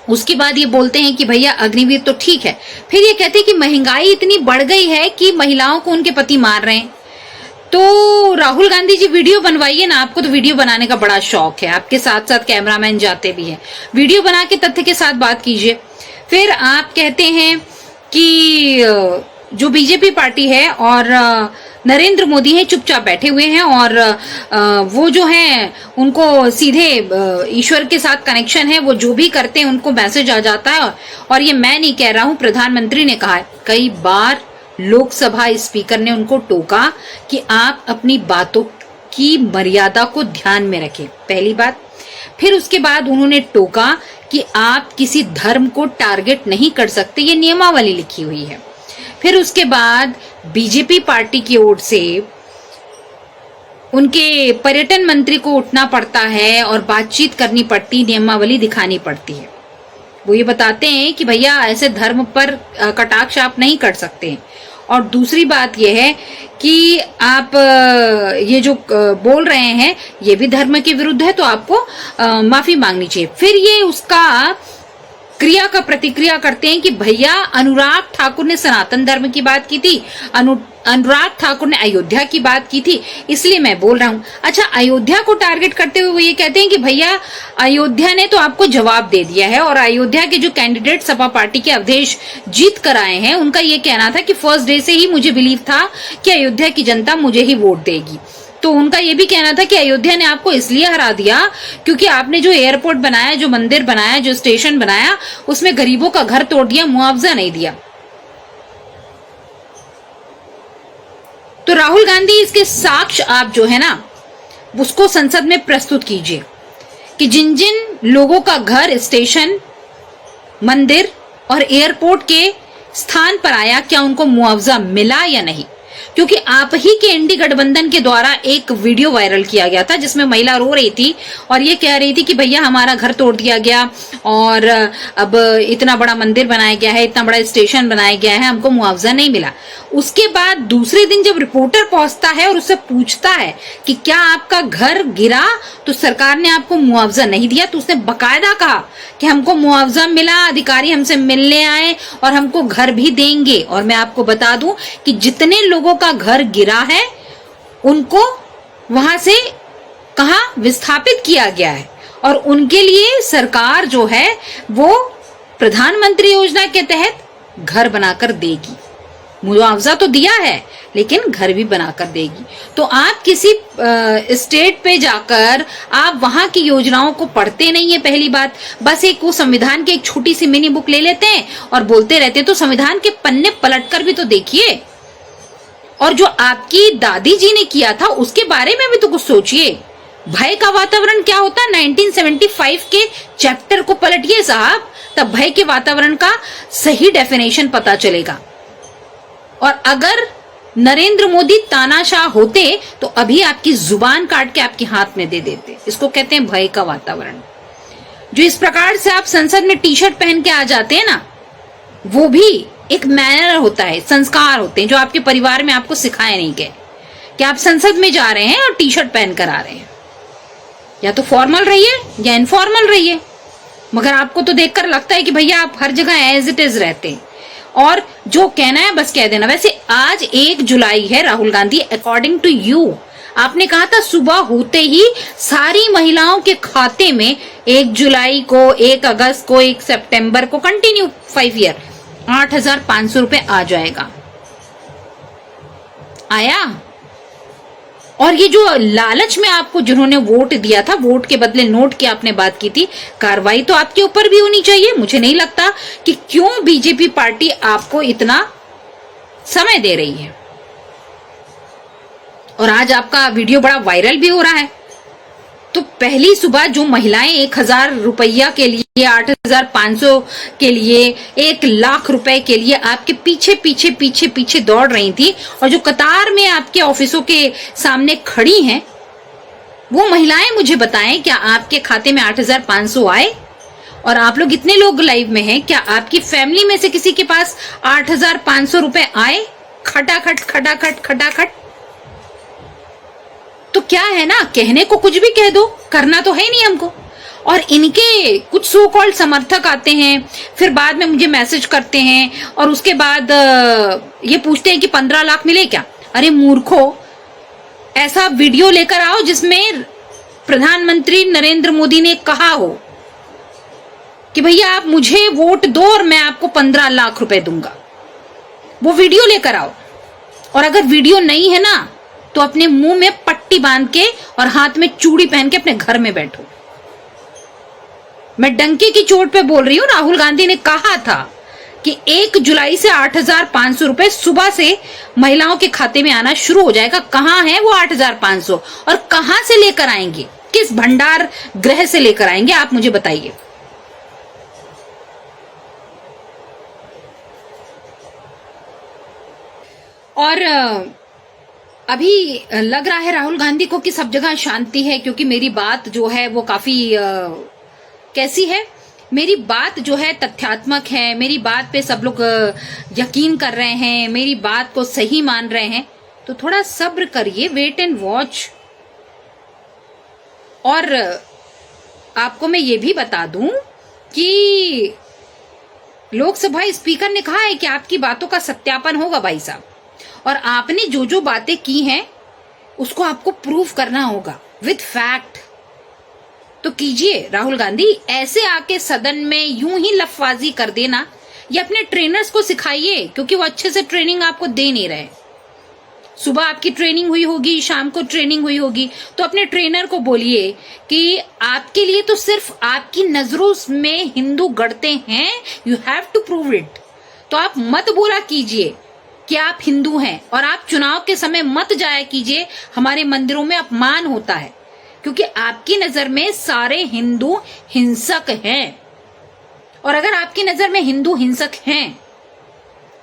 उसके बाद ये बोलते हैं कि भैया अग्निवीर तो ठीक है, फिर ये कहते हैं कि महंगाई इतनी बढ़ गई है कि महिलाओं को उनके पति मार रहे हैं। तो राहुल गांधी जी वीडियो बनवाइए ना, आपको तो वीडियो बनाने का बड़ा शौक है, आपके साथ साथ कैमरामैन जाते भी हैं, वीडियो बना के तथ्य के साथ बात कीजिए। फिर आप कहते हैं कि जो बीजेपी पार्टी है और नरेंद्र मोदी है चुपचाप बैठे हुए हैं और वो जो हैं उनको सीधे ईश्वर के साथ कनेक्शन है, वो जो भी करते हैं उनको मैसेज आ जाता है। और ये मैं नहीं कह रहा हूं, प्रधानमंत्री ने कहा है, कई बार लोकसभा स्पीकर ने उनको टोका कि आप अपनी बातों की मर्यादा को ध्यान में रखें, पहली बात। फिर उसके बाद उन्होंने टोका कि आप किसी धर्म को टारगेट नहीं कर सकते, ये नियमावली लिखी हुई है। फिर उसके बाद बीजेपी पार्टी की ओर से उनके पर्यटन मंत्री को उठना पड़ता है और बातचीत करनी पड़ती, नियमावली दिखानी पड़ती है। वो ये बताते हैं कि भैया ऐसे धर्म पर कटाक्ष आप नहीं कर सकते। और दूसरी बात यह है कि आप ये जो बोल रहे हैं ये भी धर्म के विरुद्ध है, तो आपको माफी मांगनी चाहिए। फिर ये उसका क्रिया का प्रतिक्रिया करते हैं कि भैया अनुराग ठाकुर ने सनातन धर्म की बात की थी, अनुराग ठाकुर ने अयोध्या की बात की थी, इसलिए मैं बोल रहा हूं। अच्छा, अयोध्या को टारगेट करते हुए वो ये कहते हैं कि भैया अयोध्या ने तो आपको जवाब दे दिया है, और अयोध्या के जो कैंडिडेट सपा पार्टी के अवधेश जीत कर आए हैं उनका ये कहना था कि फर्स्ट डे से ही मुझे बिलीव था कि अयोध्या की जनता मुझे ही वोट देगी। तो उनका ये भी कहना था कि अयोध्या ने आपको इसलिए हरा दिया क्योंकि आपने जो एयरपोर्ट बनाया, जो मंदिर बनाया, जो स्टेशन बनाया, उसमें गरीबों का घर तोड़ दिया, मुआवजा नहीं दिया। तो राहुल गांधी, इसके साक्ष्य आप जो है ना उसको संसद में प्रस्तुत कीजिए कि जिन जिन लोगों का घर स्टेशन, मंदिर और एयरपोर्ट के स्थान पर आया, क्या उनको मुआवजा मिला या नहीं। क्योंकि आप ही के इंडी गठबंधन के द्वारा एक वीडियो वायरल किया गया था जिसमें महिला रो रही थी और ये कह रही थी कि भैया हमारा घर तोड़ दिया गया और अब इतना बड़ा मंदिर बनाया गया है, इतना बड़ा स्टेशन बनाया गया है, हमको मुआवजा नहीं मिला। उसके बाद दूसरे दिन जब रिपोर्टर पहुंचता है और उससे पूछता है कि क्या आपका घर गिरा तो सरकार ने आपको मुआवजा नहीं दिया, तो उसने बकायदा कहा कि हमको मुआवजा मिला, अधिकारी हमसे मिलने आए और हमको घर भी देंगे। और मैं आपको बता दूं कि जितने लोगों का घर गिरा है उनको वहां से कहां विस्थापित किया गया है और उनके लिए सरकार जो है वो प्रधानमंत्री योजना के तहत घर बनाकर देगी। मुआवजा तो दिया है लेकिन घर भी बनाकर देगी। तो आप किसी स्टेट पे जाकर आप वहां की योजनाओं को पढ़ते नहीं है, पहली बात। बस एक वो संविधान की एक छोटी सी मिनी बुक ले लेते हैं और बोलते रहते हैं। तो संविधान के पन्ने पलटकर भी तो देखिए, और जो आपकी दादी जी ने किया था उसके बारे में भी तो कुछ सोचिए। भय का वातावरण क्या होता है, 1975 के चैप्टर को पलटिए साहब, तब भय के वातावरण का सही डेफिनेशन पता चलेगा। और अगर नरेंद्र मोदी तानाशाह होते तो अभी आपकी जुबान काट के आपके हाथ में दे देते। इसको कहते हैं भय का वातावरण। जो इस प्रकार से आप संसद में टी शर्ट पहन के आ जाते हैं ना, वो भी एक मैनर होता है, संस्कार होते हैं जो आपके परिवार में आपको सिखाए नहीं गए कि आप संसद में जा रहे हैं और टी शर्ट पहन कर आ रहे हैं। या तो फॉर्मल रहिए या इनफॉर्मल रहिए, मगर आपको तो देखकर लगता है कि भैया आप हर जगह एज इट इज रहते हैं और जो कहना है बस कह देना। वैसे आज 1 जुलाई है Rahul Gandhi, according to you आपने कहा था सुबह होते ही सारी महिलाओं के खाते में 1 जुलाई को, 1 अगस्त को, 1 सितंबर को कंटिन्यू 5 ईयर 8,500 रुपए आ जाएगा। आया? और ये जो लालच में आपको जिन्होंने वोट दिया था, वोट के बदले नोट की आपने बात की थी, कार्रवाई तो आपके ऊपर भी होनी चाहिए। मुझे नहीं लगता कि क्यों बीजेपी पार्टी आपको इतना समय दे रही है। और आज आपका वीडियो बड़ा वायरल भी हो रहा है। तो पहली सुबह जो महिलाएं 1,000 रुपया के लिए, 8,500 के लिए, 1 लाख रुपए के लिए आपके पीछे पीछे पीछे पीछे दौड़ रही थी और जो कतार में आपके ऑफिसों के सामने खड़ी हैं, वो महिलाएं मुझे बताएं क्या आपके खाते में 8,500 आए? और आप लोग इतने लोग लाइव में हैं, क्या आपकी फैमिली में से किसी के पास 8,500 रुपए आए? खटाखट खटाखट खटाखट। तो क्या है ना, कहने को कुछ भी कह दो, करना तो है नहीं हमको। और इनके कुछ सो कॉल्ड समर्थक आते हैं, फिर बाद में मुझे मैसेज करते हैं और उसके बाद ये पूछते हैं कि 15 लाख मिले क्या? अरे मूर्खो, ऐसा वीडियो लेकर आओ जिसमें प्रधानमंत्री नरेंद्र मोदी ने कहा हो कि भैया आप मुझे वोट दो और मैं आपको 15 लाख रुपए दूंगा। वो वीडियो लेकर आओ। और अगर वीडियो नहीं है ना, तो अपने मुंह में पट्टी बांध के और हाथ में चूड़ी पहन के अपने घर में बैठो। मैं डंके की चोट पे बोल रही हूं। राहुल गांधी ने कहा था कि 1 जुलाई से 8,500 रुपए सुबह से महिलाओं के खाते में आना शुरू हो जाएगा। कहां है वो 8,500 और कहां से लेकर आएंगे? किस भंडार गृह से लेकर आएंगे? आप मुझे बताइए। और अभी लग रहा है राहुल गांधी को कि सब जगह शांति है, क्योंकि मेरी बात जो है वो काफी कैसी है, मेरी बात जो है तथ्यात्मक है, मेरी बात पे सब लोग यकीन कर रहे हैं, मेरी बात को सही मान रहे हैं। तो थोड़ा सब्र करिए, वेट एंड वॉच। और आपको मैं ये भी बता दूं कि लोकसभा स्पीकर ने कहा है कि आपकी बातों का सत्यापन होगा भाई साहब, और आपने जो जो बातें की हैं उसको आपको प्रूव करना होगा विद फैक्ट। तो कीजिए राहुल गांधी, ऐसे आके सदन में यूं ही लफबाजी कर देना, ये अपने ट्रेनर्स को सिखाइए, क्योंकि वो अच्छे से ट्रेनिंग आपको दे नहीं रहे। सुबह आपकी ट्रेनिंग हुई होगी, शाम को ट्रेनिंग हुई होगी, तो अपने ट्रेनर को बोलिए कि आपके लिए तो सिर्फ आपकी नजरों में हिंदू गढ़ते हैं, you have to prove it. तो आप मत बोला कीजिए कि आप हिंदू हैं, और आप चुनाव के समय मत जाया कीजिए, हमारे मंदिरों में अपमान होता है, क्योंकि आपकी नजर में सारे हिंदू हिंसक हैं। और अगर आपकी नजर में हिंदू हिंसक हैं,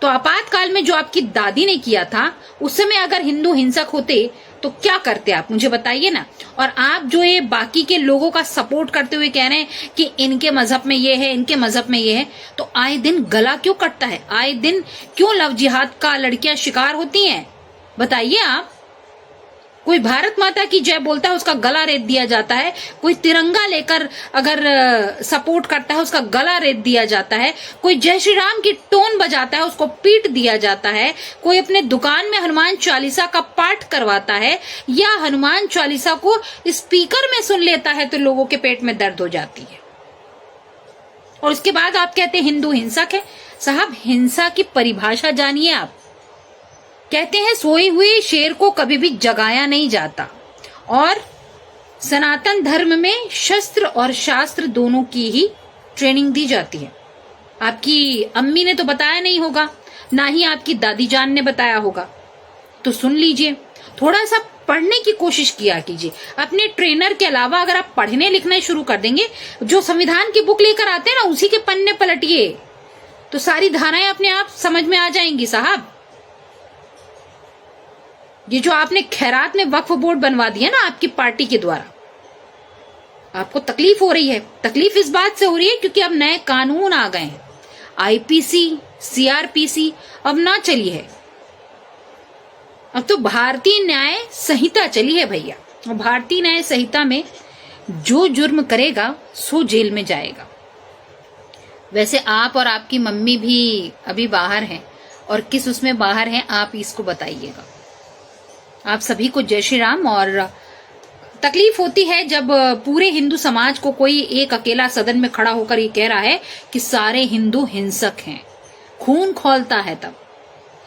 तो आपातकाल में जो आपकी दादी ने किया था, उस समय अगर हिंदू हिंसक होते तो क्या करते आप? मुझे बताइए ना। और आप जो ये बाकी के लोगों का सपोर्ट करते हुए कह रहे हैं कि इनके मजहब में ये है, इनके मजहब में ये है, तो आए दिन गला क्यों कटता है? आए दिन क्यों लव जिहाद का लड़कियां शिकार होती हैं? बताइए आप। कोई भारत माता की जय बोलता है, उसका गला रेत दिया जाता है। कोई तिरंगा लेकर अगर सपोर्ट करता है, उसका गला रेत दिया जाता है। कोई जय श्री राम की टोन बजाता है, उसको पीट दिया जाता है। कोई अपने दुकान में हनुमान चालीसा का पाठ करवाता है या हनुमान चालीसा को स्पीकर में सुन लेता है, तो लोगों के पेट में दर्द हो जाती है। और उसके बाद आप कहते हैं हिंदू हिंसक है। साहब, हिंसा की परिभाषा जानिए आप। कहते हैं सोए हुए शेर को कभी भी जगाया नहीं जाता, और सनातन धर्म में शस्त्र और शास्त्र दोनों की ही ट्रेनिंग दी जाती है। आपकी अम्मी ने तो बताया नहीं होगा, ना ही आपकी दादी जान ने बताया होगा, तो सुन लीजिए, थोड़ा सा पढ़ने की कोशिश किया कीजिए। अपने ट्रेनर के अलावा अगर आप पढ़ने लिखना शुरू कर देंगे, जो संविधान की बुक लेकर आते हैं ना, उसी के पन्ने पलटिए, तो सारी धाराएं अपने आप समझ में आ जाएंगी साहब। ये जो आपने खैरात में वक्फ बोर्ड बनवा दिया ना आपकी पार्टी के द्वारा, आपको तकलीफ हो रही है। तकलीफ इस बात से हो रही है क्योंकि अब नए कानून आ गए हैं, आईपीसी, सीआरपीसी अब ना चली है, अब तो भारतीय न्याय संहिता चली है भैया। और भारतीय न्याय संहिता में जो जुर्म करेगा सो जेल में जाएगा। वैसे आप और आपकी मम्मी भी अभी बाहर हैं, और किस उसमें बाहर हैं आप इसको बताइएगा। आप सभी को जय श्री राम। और तकलीफ होती है जब पूरे हिंदू समाज को कोई एक अकेला सदन में खड़ा होकर ये कह रहा है कि सारे हिंदू हिंसक हैं। खून खौलता है तब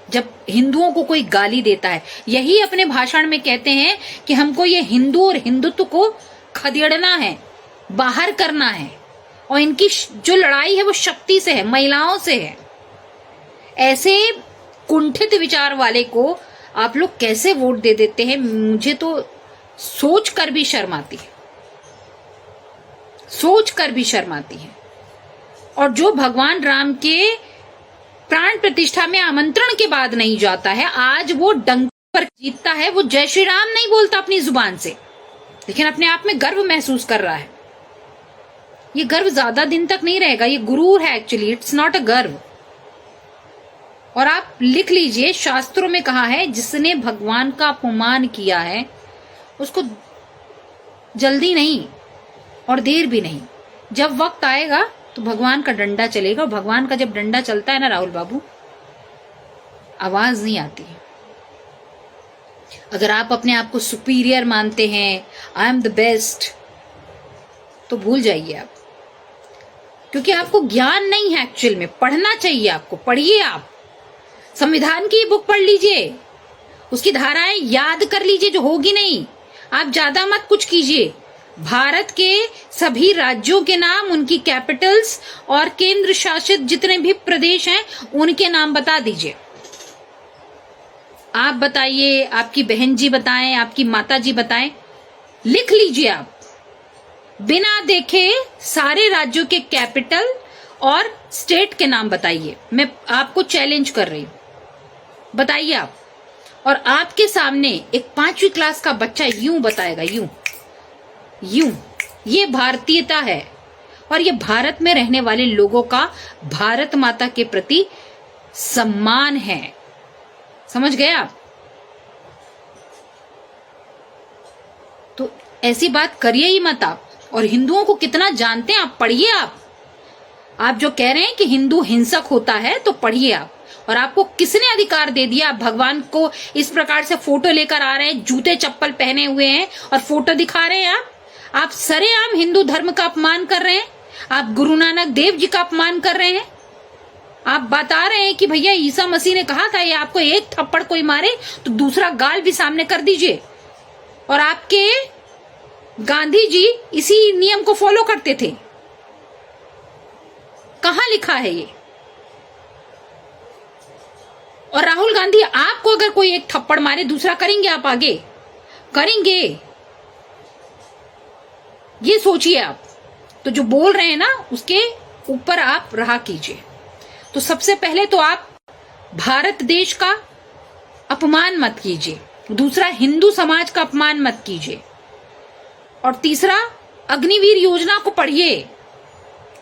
जब हिंदुओं को कोई गाली देता है। यही अपने भाषण में कहते हैं कि हमको ये हिंदू और हिंदुत्व को खदेड़ना है, बाहर करना है, और इनकी जो लड़ाई है वो शक्ति से है, महिलाओं से है। ऐसे कुंठित विचार वाले को आप लोग कैसे वोट दे देते हैं, मुझे तो सोच कर भी शर्म आती है, सोच कर भी शर्म आती है। और जो भगवान राम के प्राण प्रतिष्ठा में आमंत्रण के बाद नहीं जाता है, आज वो डंक पर जीतता है, वो जय श्री राम नहीं बोलता अपनी जुबान से, लेकिन अपने आप में गर्व महसूस कर रहा है। ये गर्व ज्यादा दिन तक नहीं रहेगा, ये गुरूर है एक्चुअली, इट्स नॉट अ गर्व। और आप लिख लीजिए, शास्त्रों में कहा है जिसने भगवान का अपमान किया है उसको जल्दी नहीं और देर भी नहीं, जब वक्त आएगा तो भगवान का डंडा चलेगा। और भगवान का जब डंडा चलता है ना राहुल बाबू, आवाज नहीं आती है। अगर आप अपने आप को सुपीरियर मानते हैं, आई एम द बेस्ट, तो भूल जाइए आप, क्योंकि आपको ज्ञान नहीं है एक्चुअल में। पढ़ना चाहिए आपको, पढ़िए आप, संविधान की बुक पढ़ लीजिए, उसकी धाराएं याद कर लीजिए जो होगी नहीं। आप ज्यादा मत कुछ कीजिए। भारत के सभी राज्यों के नाम, उनकी कैपिटल्स और केंद्र शासित जितने भी प्रदेश हैं उनके नाम बता दीजिए। आप बताइए, आपकी बहन जी बताएं, आपकी माता जी बताएं, लिख लीजिए आप, बिना देखे सारे राज्यों के कैपिटल और स्टेट के नाम बताइए। मैं आपको चैलेंज कर रही हूं, बताइए आप। और आपके सामने एक 5वीं क्लास का बच्चा यूं बताएगा, यूं यूं। ये भारतीयता है, और ये भारत में रहने वाले लोगों का भारत माता के प्रति सम्मान है। समझ गए आप? तो ऐसी बात करिए ही मत आप। और हिंदुओं को कितना जानते हैं आप, पढ़िए आप। आप जो कह रहे हैं कि हिंदू हिंसक होता है, तो पढ़िए आप। और आपको किसने अधिकार दे दिया? आप भगवान को इस प्रकार से फोटो लेकर आ रहे हैं, जूते चप्पल पहने हुए हैं और फोटो दिखा रहे हैं। आप सरेआम हिंदू धर्म का अपमान कर रहे हैं। आप गुरु नानक देव जी का अपमान कर रहे हैं। आप बता रहे हैं कि भैया ईसा मसीह ने कहा था ये आपको एक थप्पड़ कोई मारे तो दूसरा गाल भी सामने कर दीजिए। और आपके गांधी जी इसी नियम को फॉलो करते थे। कहां लिखा है ये? और राहुल गांधी, आपको अगर कोई एक थप्पड़ मारे दूसरा करेंगे आप? आगे करेंगे? ये सोचिए आप। तो जो बोल रहे हैं ना उसके ऊपर आप रहा कीजिए। तो सबसे पहले तो आप भारत देश का अपमान मत कीजिए, दूसरा हिंदू समाज का अपमान मत कीजिए, और तीसरा अग्निवीर योजना को पढ़िए,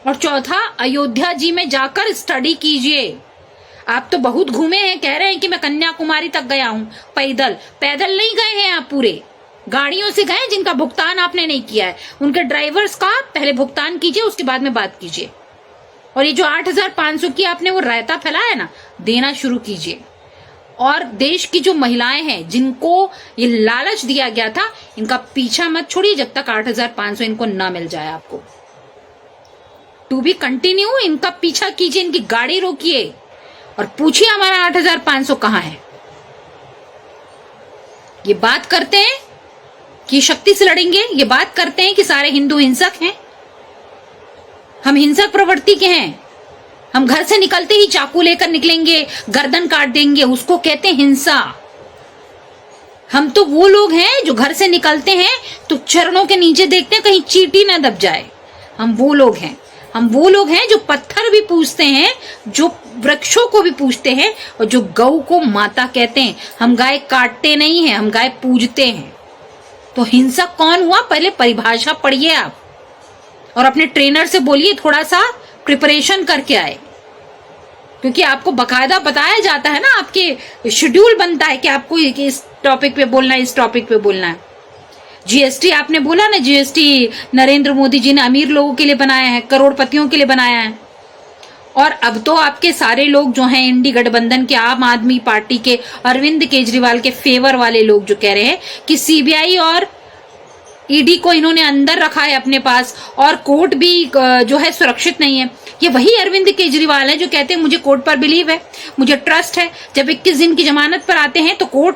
और चौथा अयोध्या जी में जाकर स्टडी कीजिए। आप तो बहुत घूमे हैं, कह रहे हैं कि मैं कन्याकुमारी तक गया हूं पैदल। पैदल नहीं गए हैं आप, पूरे गाड़ियों से गए जिनका भुगतान आपने नहीं किया है। उनके ड्राइवर्स का पहले भुगतान कीजिए, उसके बाद में बात कीजिए। और ये जो 8,500 की आपने वो रायता फैलाया ना, देना शुरू कीजिए। और देश की जो महिलाएं हैं जिनको ये लालच दिया गया था, इनका पीछा मत छोड़िए जब तक 8,500 इनको ना मिल जाए। आपको टू बी कंटिन्यू इनका पीछा कीजिए, इनकी गाड़ी रोकिए और पूछिए हमारा 8,500 कहाँ है। ये बात करते हैं कि शक्ति से लड़ेंगे, ये बात करते हैं कि सारे हिंदू हिंसक हैं, हम हिंसक प्रवृत्ति के हैं, हम घर से निकलते ही चाकू लेकर निकलेंगे, गर्दन काट देंगे, उसको कहते हैं हिंसा। हम तो वो लोग हैं जो घर से निकलते हैं तो चरणों के नीचे देखते हैं कहीं चींटी ना दब जाए। हम वो लोग हैं, हम वो लोग हैं जो पत्थर भी पूजते हैं, जो वृक्षों को भी पूजते हैं और जो गौ को माता कहते हैं। हम गाय काटते नहीं हैं, हम गाय पूजते हैं। तो हिंसक कौन हुआ, पहले परिभाषा पढ़िए आप और अपने ट्रेनर से बोलिए थोड़ा सा प्रिपरेशन करके आए, क्योंकि आपको बकायदा बताया जाता है ना, आपके शेड्यूल बनता है कि आपको इस टॉपिक पे बोलना है, इस टॉपिक पे बोलना है। जीएसटी आपने बोला ना, जीएसटी नरेंद्र मोदी जी ने अमीर लोगों के लिए बनाया है, करोड़पतियों के लिए बनाया है। और अब तो आपके सारे लोग जो हैं इंडी गठबंधन के, आम आदमी पार्टी के, अरविंद केजरीवाल के फेवर वाले लोग जो कह रहे हैं कि सीबीआई और ईडी को इन्होंने अंदर रखा है अपने पास और कोर्ट भी जो है सुरक्षित नहीं है। ये वही अरविंद केजरीवाल है जो कहते हैं मुझे कोर्ट पर बिलीव है, मुझे ट्रस्ट है। जब 21 दिन की जमानत पर आते हैं तो कोर्ट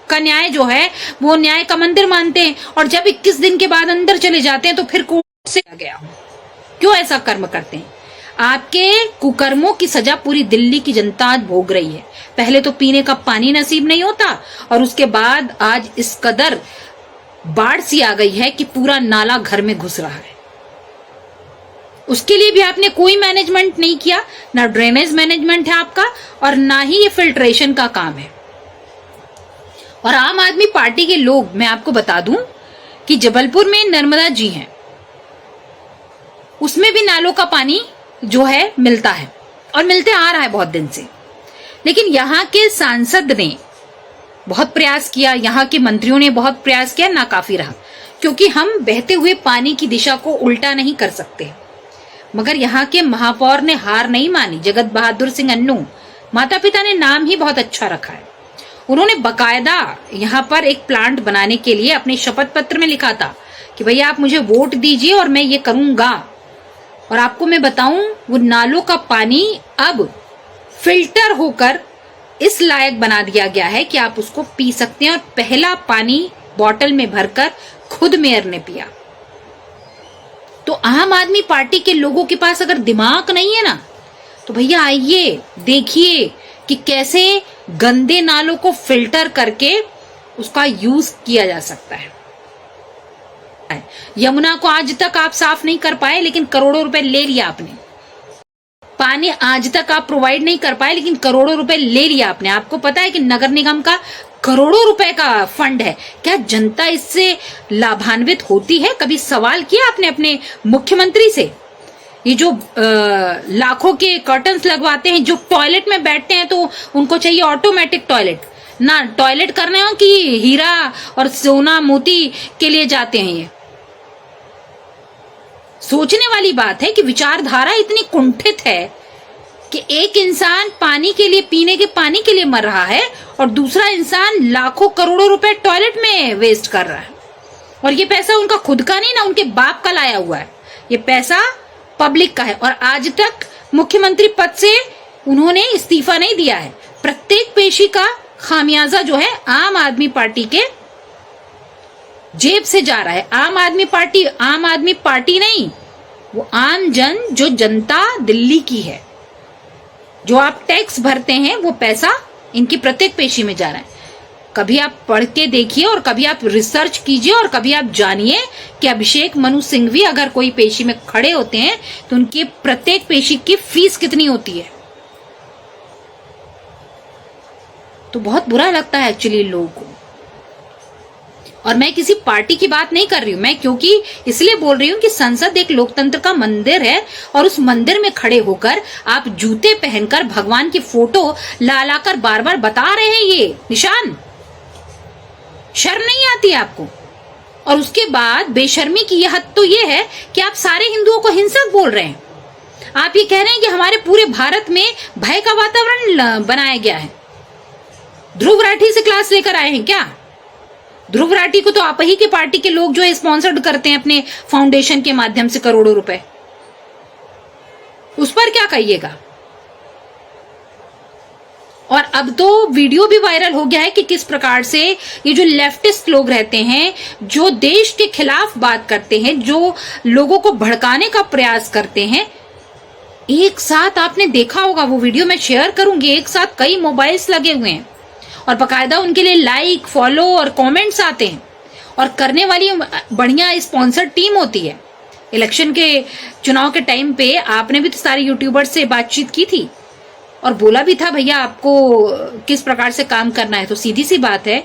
का न्याय जो है वो न्याय का मंदिर मानते हैं, और जब 21 दिन के बाद अंदर चले जाते हैं तो फिर कोर्ट से गया। क्यों ऐसा कर्म करते हैं? आपके कुकर्मों की सजा पूरी दिल्ली की जनता आज भोग रही है। पहले तो पीने का पानी नसीब नहीं होता और उसके बाद आज इस कदर बाढ़ सी आ गई है कि पूरा नाला घर में घुस रहा है। उसके लिए भी आपने कोई मैनेजमेंट नहीं किया, ना ड्रेनेज मैनेजमेंट है आपका और ना ही ये फिल्ट्रेशन का काम है। और आम आदमी पार्टी के लोग, मैं आपको बता दूं कि जबलपुर में नर्मदा जी हैं, उसमें भी नालों का पानी जो है मिलता है और मिलते आ रहा है बहुत दिन से। लेकिन यहाँ के सांसद ने बहुत प्रयास किया, यहाँ के मंत्रियों ने बहुत प्रयास किया, नाकाफी रहा, क्योंकि हम बहते हुए पानी की दिशा को उल्टा नहीं कर सकते। मगर यहाँ के महापौर ने हार नहीं मानी, जगत बहादुर सिंह अन्नू, माता पिता ने नाम ही बहुत अच्छा रखा है। उन्होंने बकायदा यहाँ पर एक प्लांट बनाने के लिए अपने शपथ पत्र में लिखा था कि भैया आप मुझे वोट दीजिए और मैं ये करूंगा। और आपको मैं बताऊं, वो नालों का पानी अब फिल्टर होकर इस लायक बना दिया गया है कि आप उसको पी सकते हैं। और पहला पानी बॉटल में भरकर खुद मेयर ने पिया। तो आम आदमी पार्टी के लोगों के पास अगर दिमाग नहीं है ना, तो भैया आइए देखिए कि कैसे गंदे नालों को फिल्टर करके उसका यूज किया जा सकता है। यमुना को आज तक आप साफ नहीं कर पाए, लेकिन करोड़ों रुपए ले लिया आपने। पानी आज तक आप प्रोवाइड नहीं कर पाए, लेकिन करोड़ों रुपए ले लिया आपने। आपको पता है कि नगर निगम का करोड़ों रुपए का फंड है। क्या जनता इससे लाभान्वित होती है? कभी सवाल किया आपने अपने मुख्यमंत्री से? ये जो लाखों के कर्टन्स लगवाते हैं, जो टॉयलेट में बैठते हैं तो उनको चाहिए ऑटोमेटिक टॉयलेट, ना टॉयलेट करने हो कि हीरा और सोना मोती के लिए जाते हैं। ये सोचने वाली बात है कि विचारधारा इतनी कुंठित है कि एक इंसान पानी के लिए, पीने के पानी के लिए मर रहा है और दूसरा इंसान लाखों करोड़ों रुपए टॉयलेट में वेस्ट कर रहा है। और ये पैसा उनका खुद का नहीं ना, उनके बाप का लाया हुआ है। ये पैसा पब्लिक का है। और आज तक मुख्यमंत्री पद से उन्होंने इस्तीफा नहीं दिया है। प्रत्येक पेशी का खामियाजा जो है आम आदमी पार्टी के जेब से जा रहा है। आम आदमी पार्टी नहीं, वो आम जन, जो जनता दिल्ली की है, जो आप टैक्स भरते हैं, वो पैसा इनकी प्रत्येक पेशी में जा रहा है। कभी आप पढ़ के देखिए और कभी आप रिसर्च कीजिए और कभी आप जानिए कि अभिषेक मनु सिंघवी अगर कोई पेशी में खड़े होते हैं तो उनकी प्रत्येक पेशी की फीस कितनी होती है। तो बहुत बुरा लगता है एक्चुअली लोगों को। और मैं किसी पार्टी की बात नहीं कर रही हूं, मैं क्योंकि इसलिए बोल रही हूं कि संसद एक लोकतंत्र का मंदिर है और उस मंदिर में खड़े होकर आप जूते पहनकर भगवान की फोटो ला लाकर बार बार बता रहे हैं ये निशान। शर्म नहीं आती आपको? और उसके बाद बेशर्मी की यह हद तो ये है कि आप सारे हिंदुओं को हिंसक बोल रहे हैं। आप ये कह रहे हैं कि हमारे पूरे भारत में भय का वातावरण बनाया गया है। ध्रुव राठी से क्लास लेकर आए हैं क्या? ध्रुव राठी को तो आप ही के पार्टी के लोग जो है स्पॉन्सर्ड करते हैं अपने फाउंडेशन के माध्यम से करोड़ों रुपए। उस पर क्या कहिएगा? और अब तो वीडियो भी वायरल हो गया है कि किस प्रकार से ये जो लेफ्टिस्ट लोग रहते हैं, जो देश के खिलाफ बात करते हैं, जो लोगों को भड़काने का प्रयास करते हैं, एक साथ आपने देखा होगा, वो वीडियो मैं शेयर करूंगी, एक साथ कई मोबाइल्स लगे हुए हैं और बकायदा उनके लिए लाइक, फॉलो और कमेंट्स आते हैं और करने वाली बढ़िया स्पॉन्सर्ड टीम होती है। इलेक्शन के चुनाव के टाइम पे आपने भी तो सारे यूट्यूबर्स से बातचीत की थी और बोला भी था भैया आपको किस प्रकार से काम करना है। तो सीधी सी बात है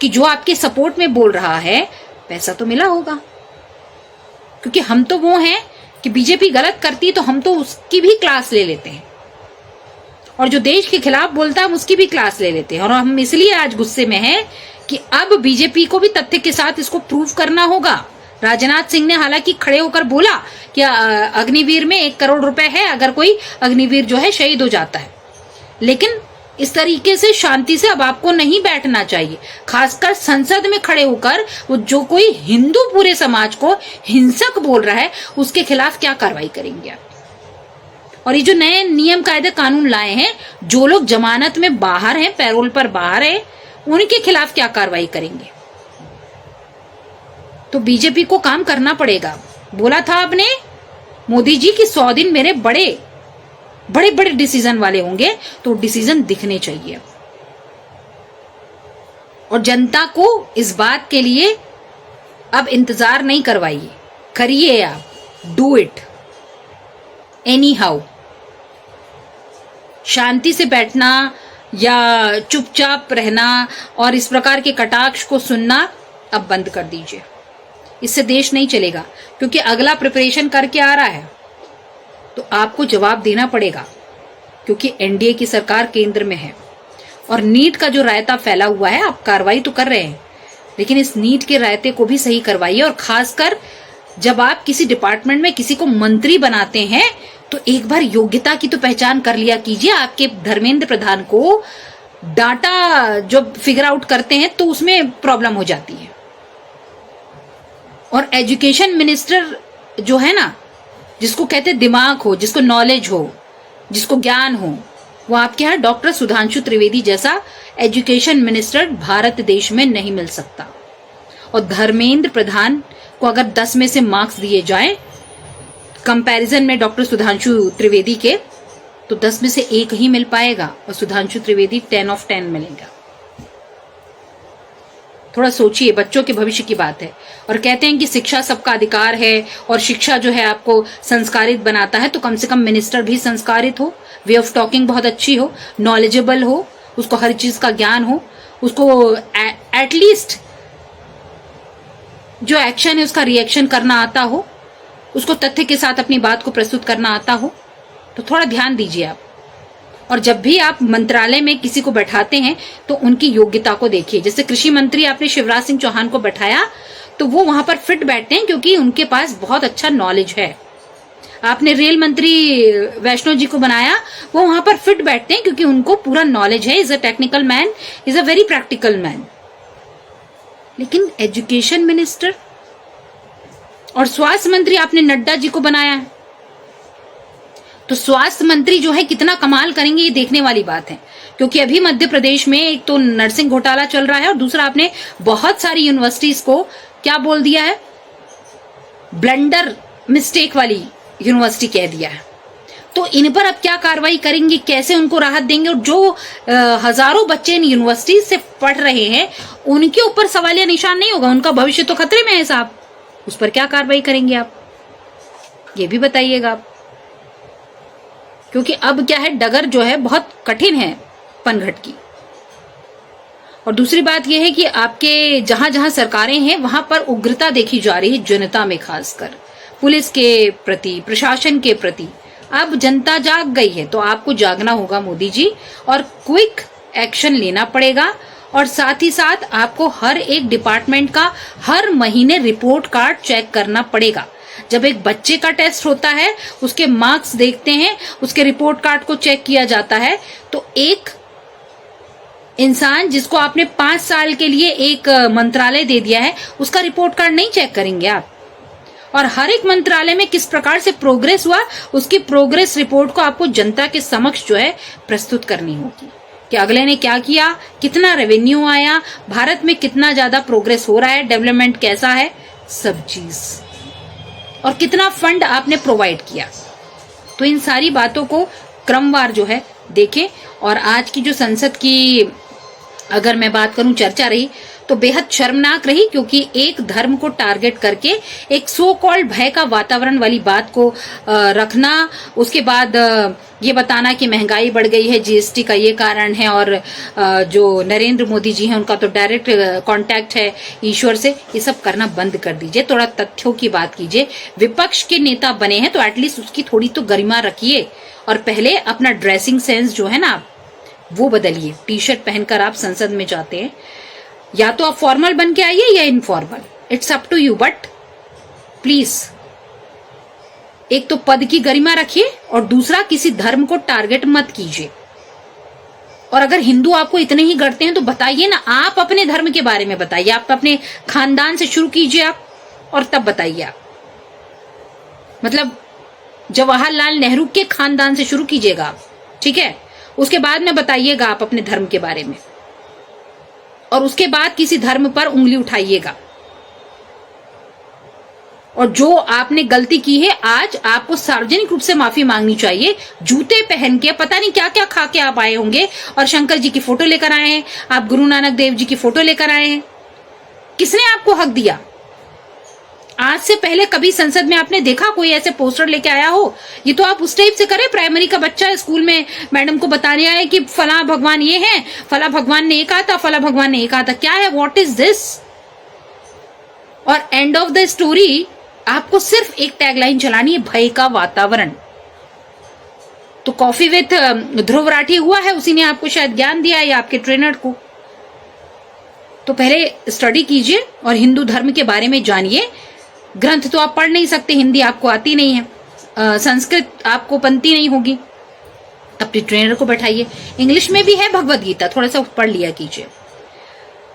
कि जो आपके सपोर्ट में बोल रहा है पैसा तो मिला होगा, क्योंकि हम तो वो हैं कि बीजेपी गलत करती तो हम तो उसकी भी क्लास ले लेते हैं और जो देश के खिलाफ बोलता है हम उसकी भी क्लास ले लेते हैं। और हम इसलिए आज गुस्से में हैं कि अब बीजेपी को भी तथ्य के साथ इसको प्रूव करना होगा। राजनाथ सिंह ने हालांकि खड़े होकर बोला कि अग्निवीर में 1 करोड़ रुपए है अगर कोई अग्निवीर जो है शहीद हो जाता है, लेकिन इस तरीके से शांति से अब आपको नहीं बैठना चाहिए, खासकर संसद में खड़े होकर वो जो कोई हिंदू पूरे समाज को हिंसक बोल रहा है उसके खिलाफ क्या कार्रवाई करेंगे आप। और ये जो नए नियम कायदे कानून लाए हैं, जो लोग जमानत में बाहर हैं, पैरोल पर बाहर है, उनके खिलाफ क्या कार्रवाई करेंगे। तो बीजेपी को काम करना पड़ेगा। बोला था आपने मोदी जी कि 100 दिन मेरे बड़े बड़े डिसीजन वाले होंगे, तो डिसीजन दिखने चाहिए और जनता को इस बात के लिए अब इंतजार नहीं करवाइए, करिए आप, डू इट एनी हाउ। शांति से बैठना या चुपचाप रहना और इस प्रकार के कटाक्ष को सुनना अब बंद कर दीजिए, इससे देश नहीं चलेगा। क्योंकि अगला प्रिपरेशन करके आ रहा है तो आपको जवाब देना पड़ेगा, क्योंकि एनडीए की सरकार केंद्र में है और नीट का जो रायता फैला हुआ है, आप कार्रवाई तो कर रहे हैं, लेकिन इस नीट के रायते को भी सही करवाइए। और खासकर जब आप किसी डिपार्टमेंट में किसी को मंत्री बनाते हैं तो एक बार योग्यता की तो पहचान कर लिया कीजिए। आपके धर्मेंद्र प्रधान को डाटा जो फिगर आउट करते हैं तो उसमें प्रॉब्लम हो जाती है। और एजुकेशन मिनिस्टर जो है ना, जिसको कहते दिमाग हो, जिसको नॉलेज हो, जिसको ज्ञान हो, वो आपके यहाँ डॉक्टर सुधांशु त्रिवेदी जैसा एजुकेशन मिनिस्टर भारत देश में नहीं मिल सकता। और धर्मेंद्र प्रधान को अगर 10 में से मार्क्स दिए जाएं कंपैरिजन में डॉक्टर सुधांशु त्रिवेदी के, तो 10 में से 1 ही मिल पाएगा और सुधांशु त्रिवेदी 10 of 10 मिलेगा। थोड़ा सोचिए, बच्चों के भविष्य की बात है। और कहते हैं कि शिक्षा सबका अधिकार है और शिक्षा जो है आपको संस्कारित बनाता है, तो कम से कम मिनिस्टर भी संस्कारित हो, वे ऑफ टॉकिंग बहुत अच्छी हो, नॉलेजेबल हो, उसको हर चीज का ज्ञान हो, उसको एटलीस्ट जो एक्शन है उसका रिएक्शन करना आता हो, उसको तथ्य के साथ अपनी बात को प्रस्तुत करना आता हो। तो थोड़ा ध्यान दीजिए आप। और जब भी आप मंत्रालय में किसी को बैठाते हैं तो उनकी योग्यता को देखिए। जैसे कृषि मंत्री आपने शिवराज सिंह चौहान को बैठाया तो वो वहां पर फिट बैठते हैं क्योंकि उनके पास बहुत अच्छा नॉलेज है। आपने रेल मंत्री वैष्णो जी को बनाया, वो वहां पर फिट बैठते हैं क्योंकि उनको पूरा नॉलेज है। Is a technical man, is a very practical man. लेकिन एजुकेशन मिनिस्टर और स्वास्थ्य मंत्री आपने नड्डा जी को बनाया है, तो स्वास्थ्य मंत्री जो है कितना कमाल करेंगे ये देखने वाली बात है। क्योंकि अभी मध्य प्रदेश में एक तो नर्सिंग घोटाला चल रहा है और दूसरा आपने बहुत सारी यूनिवर्सिटीज को क्या बोल दिया है, ब्लंडर मिस्टेक वाली यूनिवर्सिटी कह दिया है। तो इन पर अब क्या कार्रवाई करेंगे, कैसे उनको राहत देंगे। और जो हजारों बच्चे इन यूनिवर्सिटीज से पढ़ रहे हैं उनके ऊपर सवालिया निशान नहीं होगा, उनका भविष्य तो खतरे में है साहब, उस पर क्या कार्रवाई करेंगे आप, ये भी बताइएगा आप। क्योंकि अब क्या है, डगर जो है बहुत कठिन है पनघट की। और दूसरी बात यह है कि आपके जहां जहां सरकारें हैं वहां पर उग्रता देखी जा रही है जनता में, खासकर पुलिस के प्रति, प्रशासन के प्रति। अब जनता जाग गई है तो आपको जागना होगा मोदी जी, और क्विक एक्शन लेना पड़ेगा। और साथ ही साथ आपको हर एक डिपार्टमेंट का हर महीने रिपोर्ट कार्ड चेक करना पड़ेगा। जब एक बच्चे का टेस्ट होता है, उसके मार्क्स देखते हैं, उसके रिपोर्ट कार्ड को चेक किया जाता है, तो एक इंसान जिसको आपने 5 साल के लिए एक मंत्रालय दे दिया है उसका रिपोर्ट कार्ड नहीं चेक करेंगे आप। और हर एक मंत्रालय में किस प्रकार से प्रोग्रेस हुआ, उसकी प्रोग्रेस रिपोर्ट को आपको जनता के समक्ष जो है प्रस्तुत करनी होगी। कि अगले ने क्या किया, कितना रेवेन्यू आया, भारत में कितना ज्यादा प्रोग्रेस हो रहा है, डेवलपमेंट कैसा है, सब चीज, और कितना फंड आपने प्रोवाइड किया। तो इन सारी बातों को क्रमवार जो है देखें। और आज की जो संसद की अगर मैं बात करूं चर्चा रही तो बेहद शर्मनाक रही, क्योंकि एक धर्म को टारगेट करके एक सो कॉल्ड भय का वातावरण वाली बात को रखना, उसके बाद ये बताना कि महंगाई बढ़ गई है, जीएसटी का ये कारण है, और जो नरेंद्र मोदी जी हैं उनका तो डायरेक्ट कांटेक्ट है ईश्वर से, ये सब करना बंद कर दीजिए। थोड़ा तथ्यों की बात कीजिए। विपक्ष के नेता बने हैं तो एटलीस्ट उसकी थोड़ी तो गरिमा रखिए, और पहले अपना ड्रेसिंग सेंस जो है ना वो बदलिए। टी शर्ट पहनकर आप संसद में जाते हैं, या तो आप फॉर्मल बन के आइए या informal, it's up to you, but please एक तो पद की गरिमा रखिए और दूसरा किसी धर्म को टारगेट मत कीजिए। और अगर हिंदू आपको इतने ही गढ़ते हैं तो बताइए ना, आप अपने धर्म के बारे में बताइए, आप अपने खानदान से शुरू कीजिए आप, और तब बताइए आप। मतलब जवाहरलाल नेहरू के खानदान से शुरू कीजिएगा आप, ठीक है, उसके बाद में बताइएगा आप अपने धर्म के बारे में, और उसके बाद किसी धर्म पर उंगली उठाइएगा। और जो आपने गलती की है आज आपको सार्वजनिक रूप से माफी मांगनी चाहिए। जूते पहन के पता नहीं क्या क्या खा के आप आए होंगे और शंकर जी की फोटो लेकर आए हैं, आप गुरु नानक देव जी की फोटो लेकर आए हैं। किसने आपको हक दिया? आज से पहले कभी संसद में आपने देखा कोई ऐसे पोस्टर लेके आया हो? ये तो आप उस टाइप से करें, प्राइमरी का बच्चा स्कूल में मैडम को बताने आए कि फला भगवान ये है, फला भगवान ने ये कहा था, फला भगवान ने ये कहा था। क्या है, व्हाट इज दिस? और एंड ऑफ द स्टोरी आपको सिर्फ एक टैगलाइन चलानी है, भय का वातावरण। तो कॉफी विथ ध्रुव राठी हुआ है, उसी ने आपको शायद ज्ञान दिया है, आपके ट्रेनर को। तो पहले स्टडी कीजिए और हिंदू धर्म के बारे में जानिए। ग्रंथ तो आप पढ़ नहीं सकते, हिंदी आपको आती नहीं है, संस्कृत आपको बनती नहीं होगी, अपने ट्रेनर को बैठाइए। इंग्लिश में भी है भगवत गीता, थोड़ा सा पढ़ लिया कीजिए।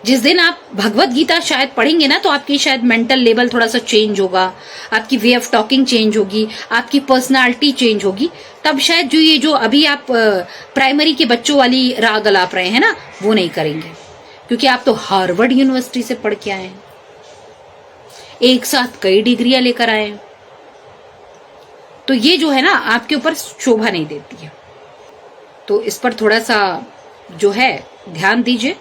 जिस दिन आप भगवत गीता शायद पढ़ेंगे ना तो आपकी शायद मेंटल लेवल थोड़ा सा चेंज होगा, आपकी वे ऑफ टॉकिंग चेंज होगी, आपकी पर्सनालिटी चेंज होगी। तब शायद जो ये जो अभी आप प्राइमरी के बच्चों वाली राग अलाप रहे हैं ना, वो नहीं करेंगे, क्योंकि आप तो हार्वर्ड यूनिवर्सिटी से पढ़ के आए हैं, एक साथ कई डिग्रियां लेकर आए हैं। तो ये जो है ना आपके ऊपर शोभा नहीं देती है। तो इस पर थोड़ा सा जो है ध्यान दीजिए।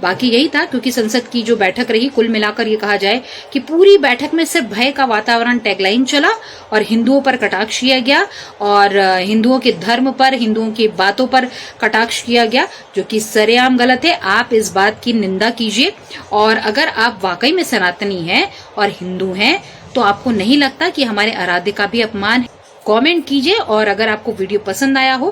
बाकी यही था, क्योंकि संसद की जो बैठक रही, कुल मिलाकर ये कहा जाए कि पूरी बैठक में सिर्फ भय का वातावरण टैगलाइन चला और हिंदुओं पर कटाक्ष किया गया, और हिंदुओं के धर्म पर, हिंदुओं की बातों पर कटाक्ष किया गया, जो कि सरेआम गलत है। आप इस बात की निंदा कीजिए, और अगर आप वाकई में सनातनी हैं और हिंदू हैं तो आपको नहीं लगता कि हमारे आराध्य का भी अपमान है, कमेंट कीजिए। और अगर आपको वीडियो पसंद आया हो